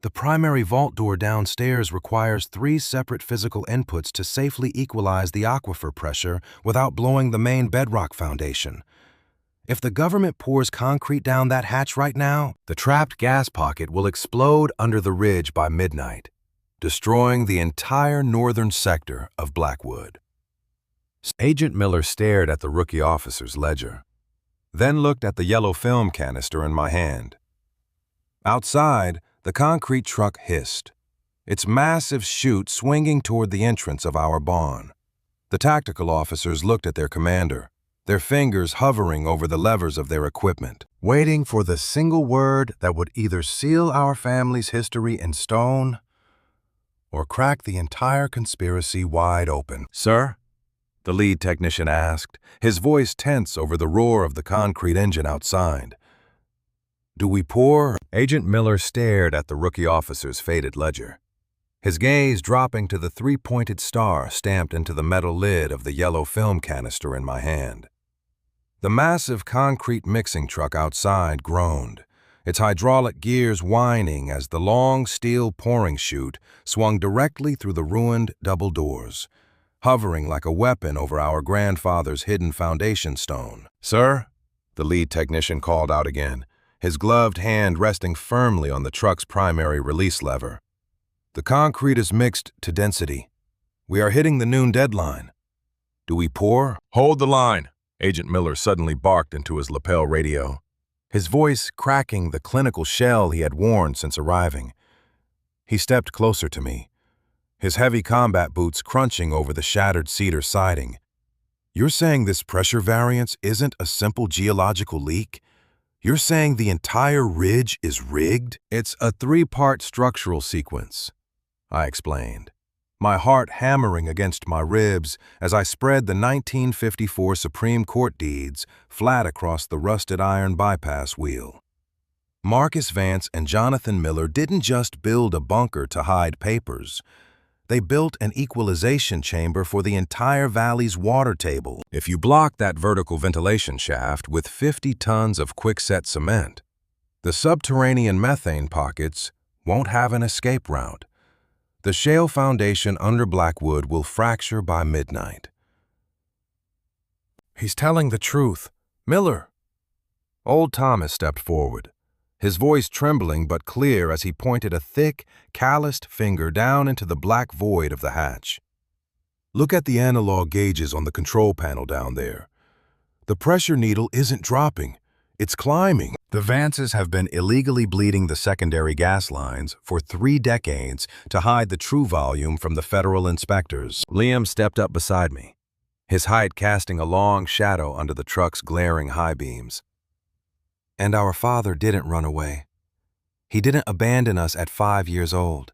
Speaker 1: The primary vault door downstairs requires 3 separate physical inputs to safely equalize the aquifer pressure without blowing the main bedrock foundation. If the government pours concrete down that hatch right now, the trapped gas pocket will explode under the ridge by midnight, destroying the entire northern sector of Blackwood. Agent Miller stared at the rookie officer's ledger, then looked at the yellow film canister in my hand. Outside, the concrete truck hissed, its massive chute swinging toward the entrance of our barn. The tactical officers looked at their commander, their fingers hovering over the levers of their equipment, waiting for the single word that would either seal our family's history in stone or crack the entire conspiracy wide open. "Sir?" the lead technician asked, his voice tense over the roar of the concrete engine outside. "Do we pour?" Agent Miller stared at the rookie officer's faded ledger, his gaze dropping to the three-pointed star stamped into the metal lid of the yellow film canister in my hand. The massive concrete mixing truck outside groaned, its hydraulic gears whining as the long steel pouring chute swung directly through the ruined double doors, hovering like a weapon over our grandfather's hidden foundation stone. "Sir?" the lead technician called out again, his gloved hand resting firmly on the truck's primary release lever. "The concrete is mixed to density. We are hitting the noon deadline. Do we pour?" "Hold the line," Agent Miller suddenly barked into his lapel radio, his voice cracking the clinical shell he had worn since arriving. He stepped closer to me, his heavy combat boots crunching over the shattered cedar siding. "You're saying this pressure variance isn't a simple geological leak? You're saying the entire ridge is rigged?" "It's a 3-part structural sequence," I explained, my heart hammering against my ribs as I spread the 1954 Supreme Court deeds flat across the rusted iron bypass wheel. Marcus Vance and Jonathan Miller didn't just build a bunker to hide papers. They built an equalization chamber for the entire valley's water table. If you block that vertical ventilation shaft with 50 tons of quickset cement, the subterranean methane pockets won't have an escape route. The shale foundation under Blackwood will fracture by midnight. "He's telling the truth. Miller!" Old Thomas stepped forward, his voice trembling but clear as he pointed a thick, calloused finger down into the black void of the hatch. "Look at the analog gauges on the control panel down there. The pressure needle isn't dropping. It's climbing." The Vances have been illegally bleeding the secondary gas lines for 3 decades to hide the true volume from the federal inspectors. Liam stepped up beside me, his height casting a long shadow under the truck's glaring high beams. "And our father didn't run away. He didn't abandon us at 5 years old.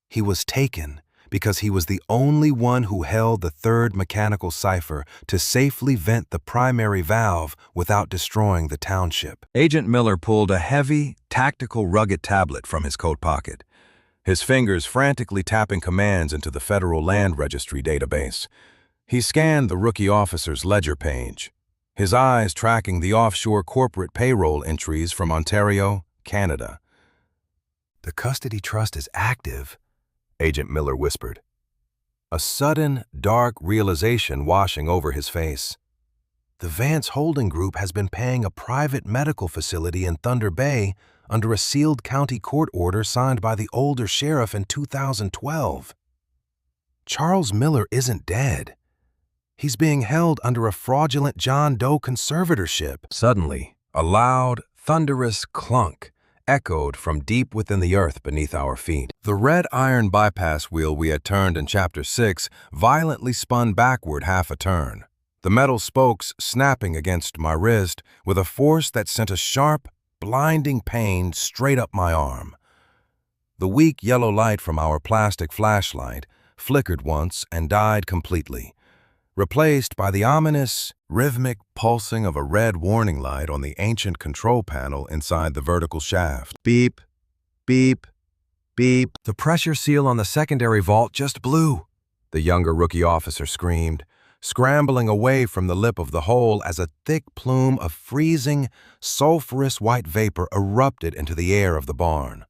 Speaker 1: He was taken because he was the only one who held the third mechanical cipher to safely vent the primary valve without destroying the township." Agent Miller pulled a heavy, tactical rugged tablet from his coat pocket, his fingers frantically tapping commands into the Federal Land Registry database. He scanned the rookie officer's ledger page, his eyes tracking the offshore corporate payroll entries from Ontario, Canada. "The custody trust is active," Agent Miller whispered, a sudden, dark realization washing over his face. "The Vance Holding Group has been paying a private medical facility in Thunder Bay under a sealed county court order signed by the older sheriff in 2012. Charles Miller isn't dead. He's being held under a fraudulent John Doe conservatorship." Suddenly, a loud, thunderous clunk echoed from deep within the earth beneath our feet. The red iron bypass wheel we had turned in Chapter 6 violently spun backward half a turn, the metal spokes snapping against my wrist with a force that sent a sharp, blinding pain straight up my arm. The weak yellow light from our plastic flashlight flickered once and died completely, replaced by the ominous, rhythmic pulsing of a red warning light on the ancient control panel inside the vertical shaft. Beep, beep, beep. The pressure seal on the secondary vault just blew, the younger rookie officer screamed, scrambling away from the lip of the hole as a thick plume of freezing, sulfurous white vapor erupted into the air of the barn.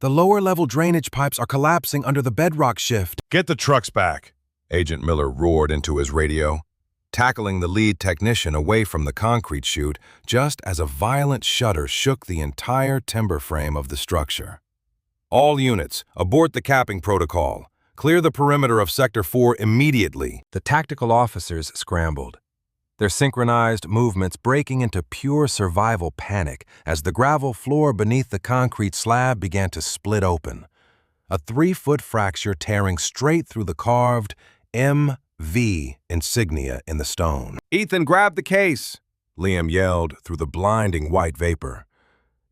Speaker 1: The lower-level drainage pipes are collapsing under the bedrock shift.
Speaker 2: Get the trucks back, Agent Miller roared into his radio, tackling the lead technician away from the concrete chute just as a violent shudder shook the entire timber frame of the structure. All units, abort the capping protocol. Clear the perimeter of Sector 4 immediately.
Speaker 1: The tactical officers scrambled, their synchronized movements breaking into pure survival panic as the gravel floor beneath the concrete slab began to split open, a 3-foot fracture tearing straight through the carved MV insignia in the stone.
Speaker 2: Ethan, grab the case, Liam yelled through the blinding white vapor.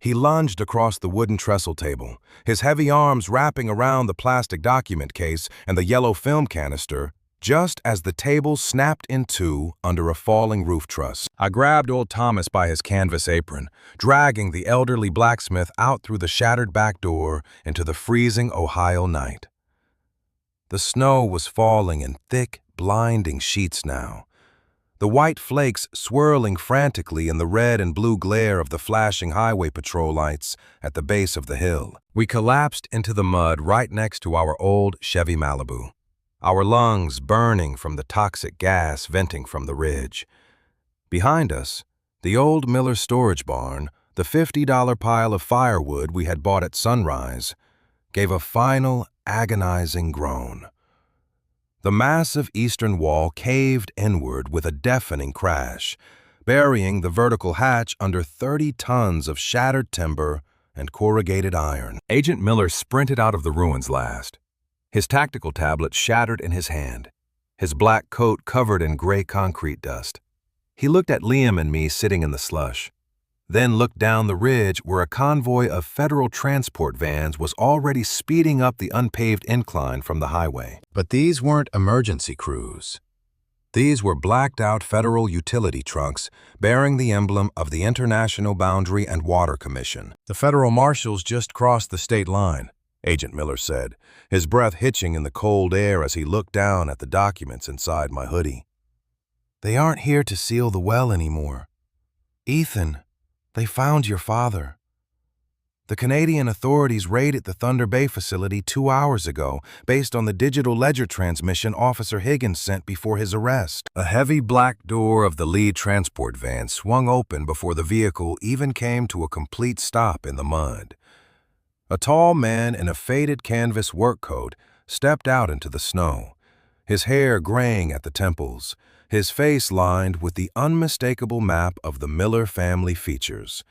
Speaker 1: He lunged across the wooden trestle table, his heavy arms wrapping around the plastic document case and the yellow film canister, just as the table snapped in two under a falling roof truss. I grabbed old Thomas by his canvas apron, dragging the elderly blacksmith out through the shattered back door into the freezing Ohio night. The snow was falling in thick, blinding sheets now, the white flakes swirling frantically in the red and blue glare of the flashing highway patrol lights at the base of the hill. We collapsed into the mud right next to our old Chevy Malibu, our lungs burning from the toxic gas venting from the ridge. Behind us, the old Miller storage barn, the $50 pile of firewood we had bought at sunrise, gave a final, agonizing groan. The massive eastern wall caved inward with a deafening crash, burying the vertical hatch under 30 tons of shattered timber and corrugated iron. Agent Miller sprinted out of the ruins last, his tactical tablet shattered in his hand, his black coat covered in gray concrete dust. He looked at Liam and me sitting in the slush, then looked down the ridge where a convoy of federal transport vans was already speeding up the unpaved incline from the highway. But these weren't emergency crews. These were blacked-out federal utility trucks bearing the emblem of the International Boundary and Water Commission. The federal marshals just crossed the state line, Agent Miller said, his breath hitching in the cold air as he looked down at the documents inside my hoodie. They aren't here to seal the well anymore. Ethan, they found your father. The Canadian authorities raided the Thunder Bay facility 2 hours ago based on the digital ledger transmission Officer Higgins sent before his arrest. A heavy black door of the lead transport van swung open before the vehicle even came to a complete stop in the mud. A tall man in a faded canvas work coat stepped out into the snow, his hair graying at the temples, his face lined with the unmistakable map of the Miller family features.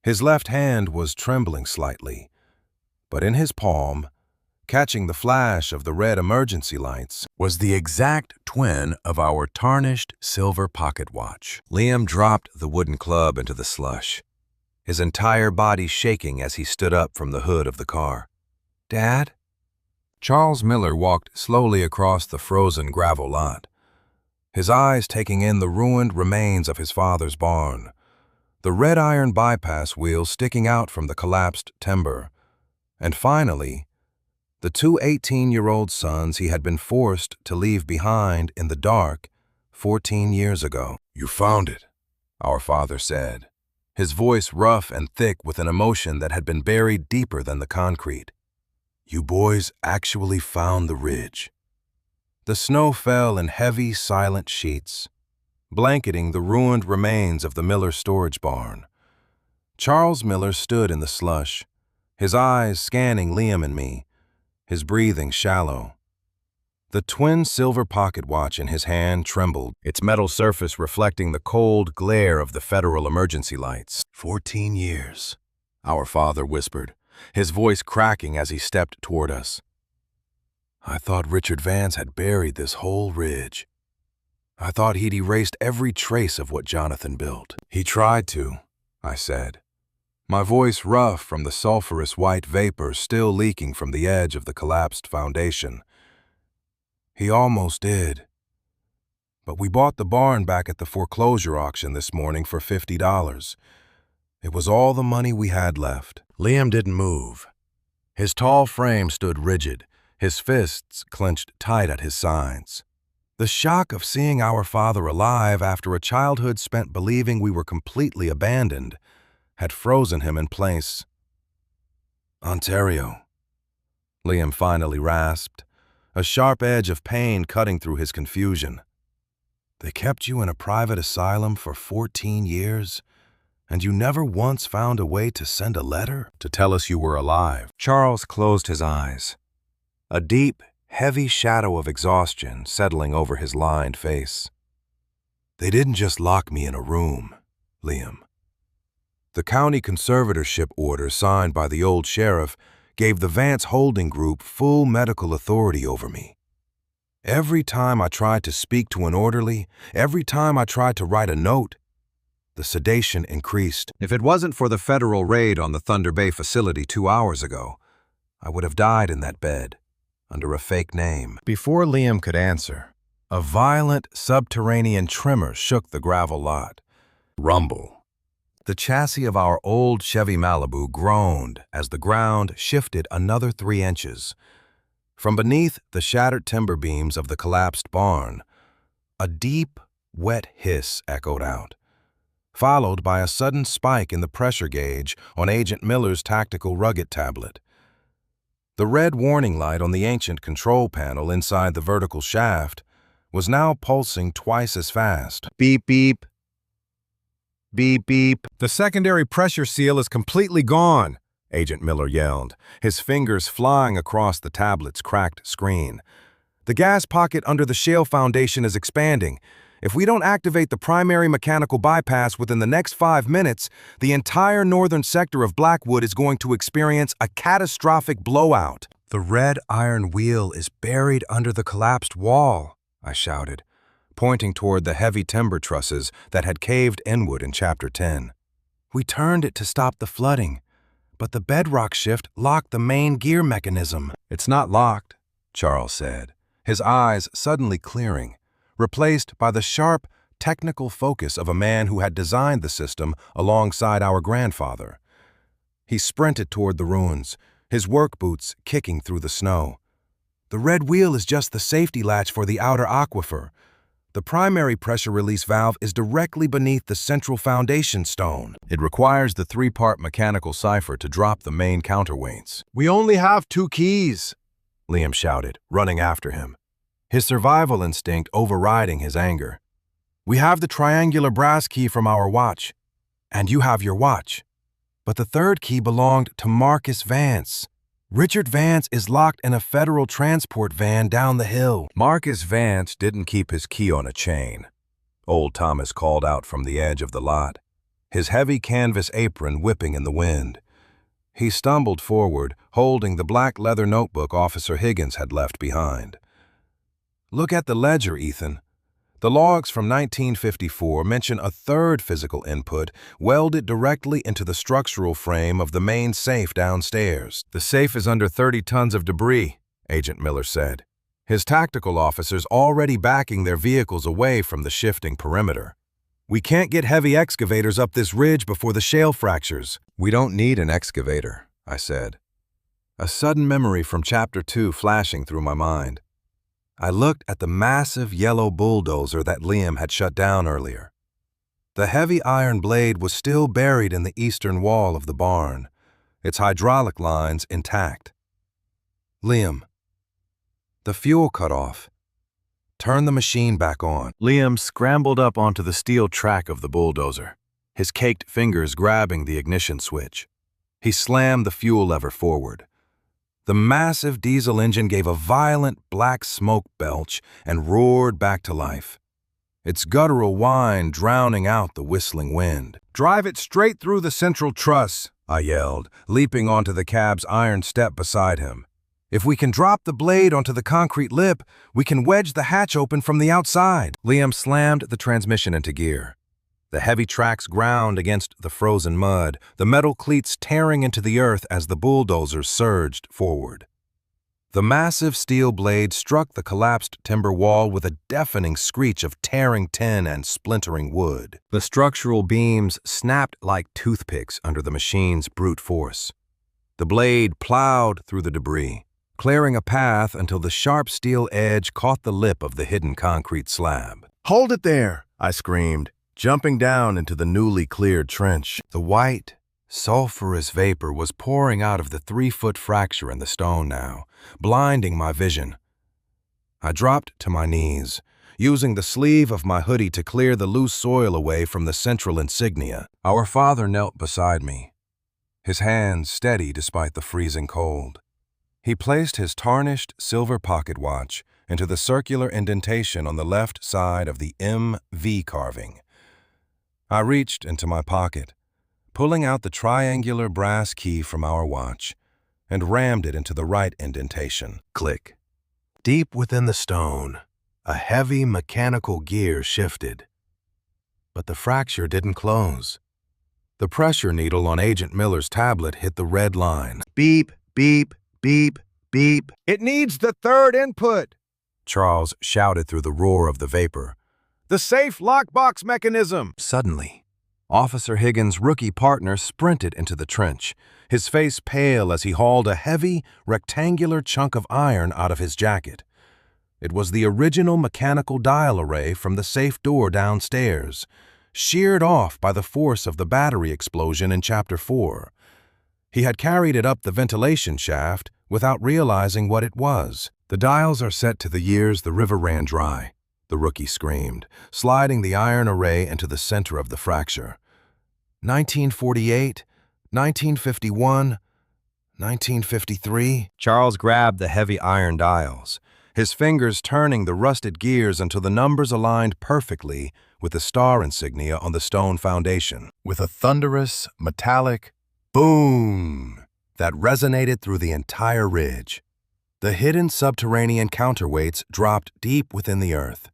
Speaker 1: His left hand was trembling slightly, but in his palm, catching the flash of the red emergency lights, was the exact twin of our tarnished silver pocket watch. Liam dropped the wooden club into the slush, his entire body shaking as he stood up from the hood of the car. "Dad?" Charles Miller walked slowly across the frozen gravel lot, his eyes taking in the ruined remains of his father's barn, the red iron bypass wheels sticking out from the collapsed timber, and finally, the 2 18-year-old sons he had been forced to leave behind in the dark 14 years ago. "You found it," our father said, his voice rough and thick with an emotion that had been buried deeper than the concrete. "You boys actually found the ridge." The snow fell in heavy, silent sheets, blanketing the ruined remains of the Miller storage barn. Charles Miller stood in the slush, his eyes scanning Liam and me, his breathing shallow. The twin silver pocket watch in his hand trembled, its metal surface reflecting the cold glare of the federal emergency lights. 14 years, our father whispered, his voice cracking as he stepped toward us. "I thought Richard Vance had buried this whole ridge. I thought he'd erased every trace of what Jonathan built." "He tried to," I said. my voice rough from the sulfurous white vapor still leaking from the edge of the collapsed foundation. He almost did. But we bought the barn back at the foreclosure auction this morning for $50. It was all the money we had left. Liam didn't move. His tall frame stood rigid, his fists clenched tight at his sides. The shock of seeing our father alive after a childhood spent believing we were completely abandoned had frozen him in place. "Ontario," Liam finally rasped, a sharp edge of pain cutting through his confusion. "They kept you in a private asylum for 14 years, and you never once found a way to send a letter to tell us you were alive." Charles closed his eyes, a deep, heavy shadow of exhaustion settling over his lined face. "They didn't just lock me in a room, Liam. The county conservatorship order signed by the old sheriff gave the Vance Holding Group full medical authority over me. Every time I tried to speak to an orderly, every time I tried to write a note, the sedation increased. If it wasn't for the federal raid on the Thunder Bay facility 2 hours ago, I would have died in that bed, under a fake name." Before Liam could answer, a violent subterranean tremor shook the gravel lot. Rumble. The chassis of our old Chevy Malibu groaned as the ground shifted another 3 inches. From beneath the shattered timber beams of the collapsed barn, a deep, wet hiss echoed out, followed by a sudden spike in the pressure gauge on Agent Miller's tactical rugged tablet. The red warning light on the ancient control panel inside the vertical shaft was now pulsing twice as fast. "Beep, beep. Beep, beep. The secondary pressure seal is completely gone," Agent Miller yelled, his fingers flying across the tablet's cracked screen. "The gas pocket under the shale foundation is expanding. If we don't activate the primary mechanical bypass within the next 5 minutes, the entire northern sector of Blackwood is going to experience a catastrophic blowout." "The red iron wheel is buried under the collapsed wall," I shouted, pointing toward the heavy timber trusses that had caved inward in Chapter 10. "We turned it to stop the flooding, but the bedrock shift locked the main gear mechanism." "It's not locked," Charles said, his eyes suddenly clearing, replaced by the sharp, technical focus of a man who had designed the system alongside our grandfather. He sprinted toward the ruins, his work boots kicking through the snow. "The red wheel is just the safety latch for the outer aquifer. The primary pressure release valve is directly beneath the central foundation stone. It requires the 3-part mechanical cipher to drop the main counterweights." "We only have 2 keys," Liam shouted, running after him, his survival instinct overriding his anger. "We have the triangular brass key from our watch, and you have your watch. But the 3rd key belonged to Marcus Vance. Richard Vance is locked in a federal transport van down the hill." "Marcus Vance didn't keep his key on a chain," old Thomas called out from the edge of the lot, his heavy canvas apron whipping in the wind. He stumbled forward, holding the black leather notebook Officer Higgins had left behind. "Look at the ledger, Ethan. The logs from 1954 mention a 3rd physical input welded directly into the structural frame of the main safe downstairs." "The safe is under 30 tons of debris," Agent Miller said, his tactical officers already backing their vehicles away from the shifting perimeter. "We can't get heavy excavators up this ridge before the shale fractures." "We don't need an excavator," I said, a sudden memory from Chapter 2 flashing through my mind. I looked at the massive yellow bulldozer that Liam had shut down earlier. The heavy iron blade was still buried in the eastern wall of the barn, its hydraulic lines intact. "Liam, the fuel cut off. Turn the machine back on." Liam scrambled up onto the steel track of the bulldozer, his caked fingers grabbing the ignition switch. He slammed the fuel lever forward. The massive diesel engine gave a violent black smoke belch and roared back to life, its guttural whine drowning out the whistling wind. "Drive it straight through the central truss," I yelled, leaping onto the cab's iron step beside him. "If we can drop the blade onto the concrete lip, we can wedge the hatch open from the outside." Liam slammed the transmission into gear. The heavy tracks ground against the frozen mud, the metal cleats tearing into the earth as the bulldozers surged forward. The massive steel blade struck the collapsed timber wall with a deafening screech of tearing tin and splintering wood. The structural beams snapped like toothpicks under the machine's brute force. The blade plowed through the debris, clearing a path until the sharp steel edge caught the lip of the hidden concrete slab.
Speaker 3: "Hold it there!" I screamed, jumping down into the newly cleared trench.
Speaker 1: The white, sulfurous vapor was pouring out of the 3-foot fracture in the stone now, blinding my vision. I dropped to my knees, using the sleeve of my hoodie to clear the loose soil away from the central insignia. Our father knelt beside me, his hands steady despite the freezing cold. He placed his tarnished silver pocket watch into the circular indentation on the left side of the MV carving. I reached into my pocket, pulling out the triangular brass key from our watch, and rammed it into the right indentation. Click. Deep within the stone, a heavy mechanical gear shifted. But the fracture didn't close. The pressure needle on Agent Miller's tablet hit the red line.
Speaker 3: Beep, beep, beep, beep.
Speaker 2: It needs the third input.
Speaker 1: Charles shouted through the roar of the vapor.
Speaker 2: The safe lockbox mechanism.
Speaker 1: Suddenly, Officer Higgins' rookie partner sprinted into the trench, his face pale as he hauled a heavy, rectangular chunk of iron out of his jacket. It was the original mechanical dial array from the safe door downstairs, sheared off by the force of the battery explosion in Chapter 4. He had carried it up the ventilation shaft without realizing what it was. "The dials are set to the years the river ran dry," the rookie screamed, sliding the iron array into the center of the fracture. 1948, 1951, 1953. Charles grabbed the heavy iron dials, his fingers turning the rusted gears until the numbers aligned perfectly with the star insignia on the stone foundation. With a thunderous, metallic boom that resonated through the entire ridge, the hidden subterranean counterweights dropped deep within the earth.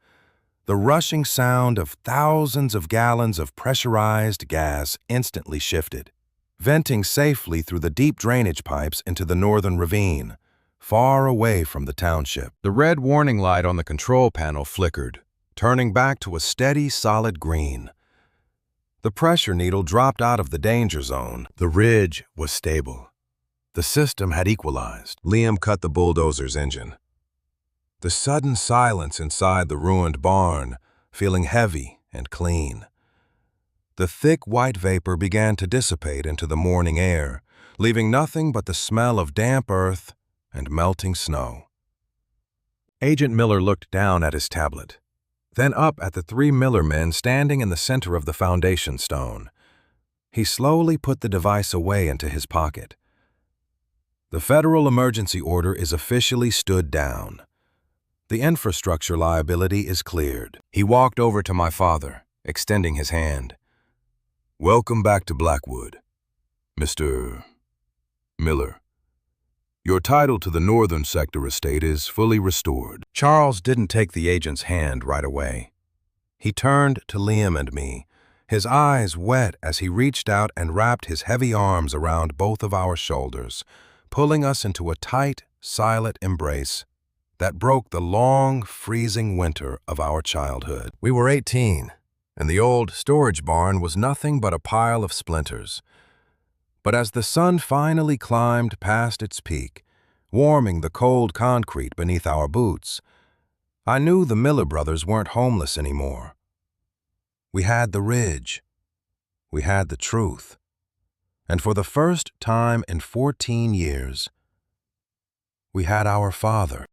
Speaker 1: The rushing sound of thousands of gallons of pressurized gas instantly shifted, venting safely through the deep drainage pipes into the northern ravine, far away from the township. The red warning light on the control panel flickered, turning back to a steady, solid green. The pressure needle dropped out of the danger zone. The ridge was stable. The system had equalized. Liam cut the bulldozer's engine. The sudden silence inside the ruined barn, feeling heavy and clean. The thick white vapor began to dissipate into the morning air, leaving nothing but the smell of damp earth and melting snow. Agent Miller looked down at his tablet, then up at the 3 Miller men standing in the center of the foundation stone. He slowly put the device away into his pocket. The federal emergency order is officially stood down. The infrastructure liability is cleared. He walked over to my father, extending his hand. "Welcome back to Blackwood, Mr. Miller. Your title to the northern sector estate is fully restored." Charles didn't take the agent's hand right away. He turned to Liam and me, his eyes wet as he reached out and wrapped his heavy arms around both of our shoulders, pulling us into a tight, silent embrace that broke the long, freezing winter of our childhood. We were 18, and the old storage barn was nothing but a pile of splinters. But as the sun finally climbed past its peak, warming the cold concrete beneath our boots, I knew the Miller brothers weren't homeless anymore. We had the ridge. We had the truth. And for the first time in 14 years, we had our father.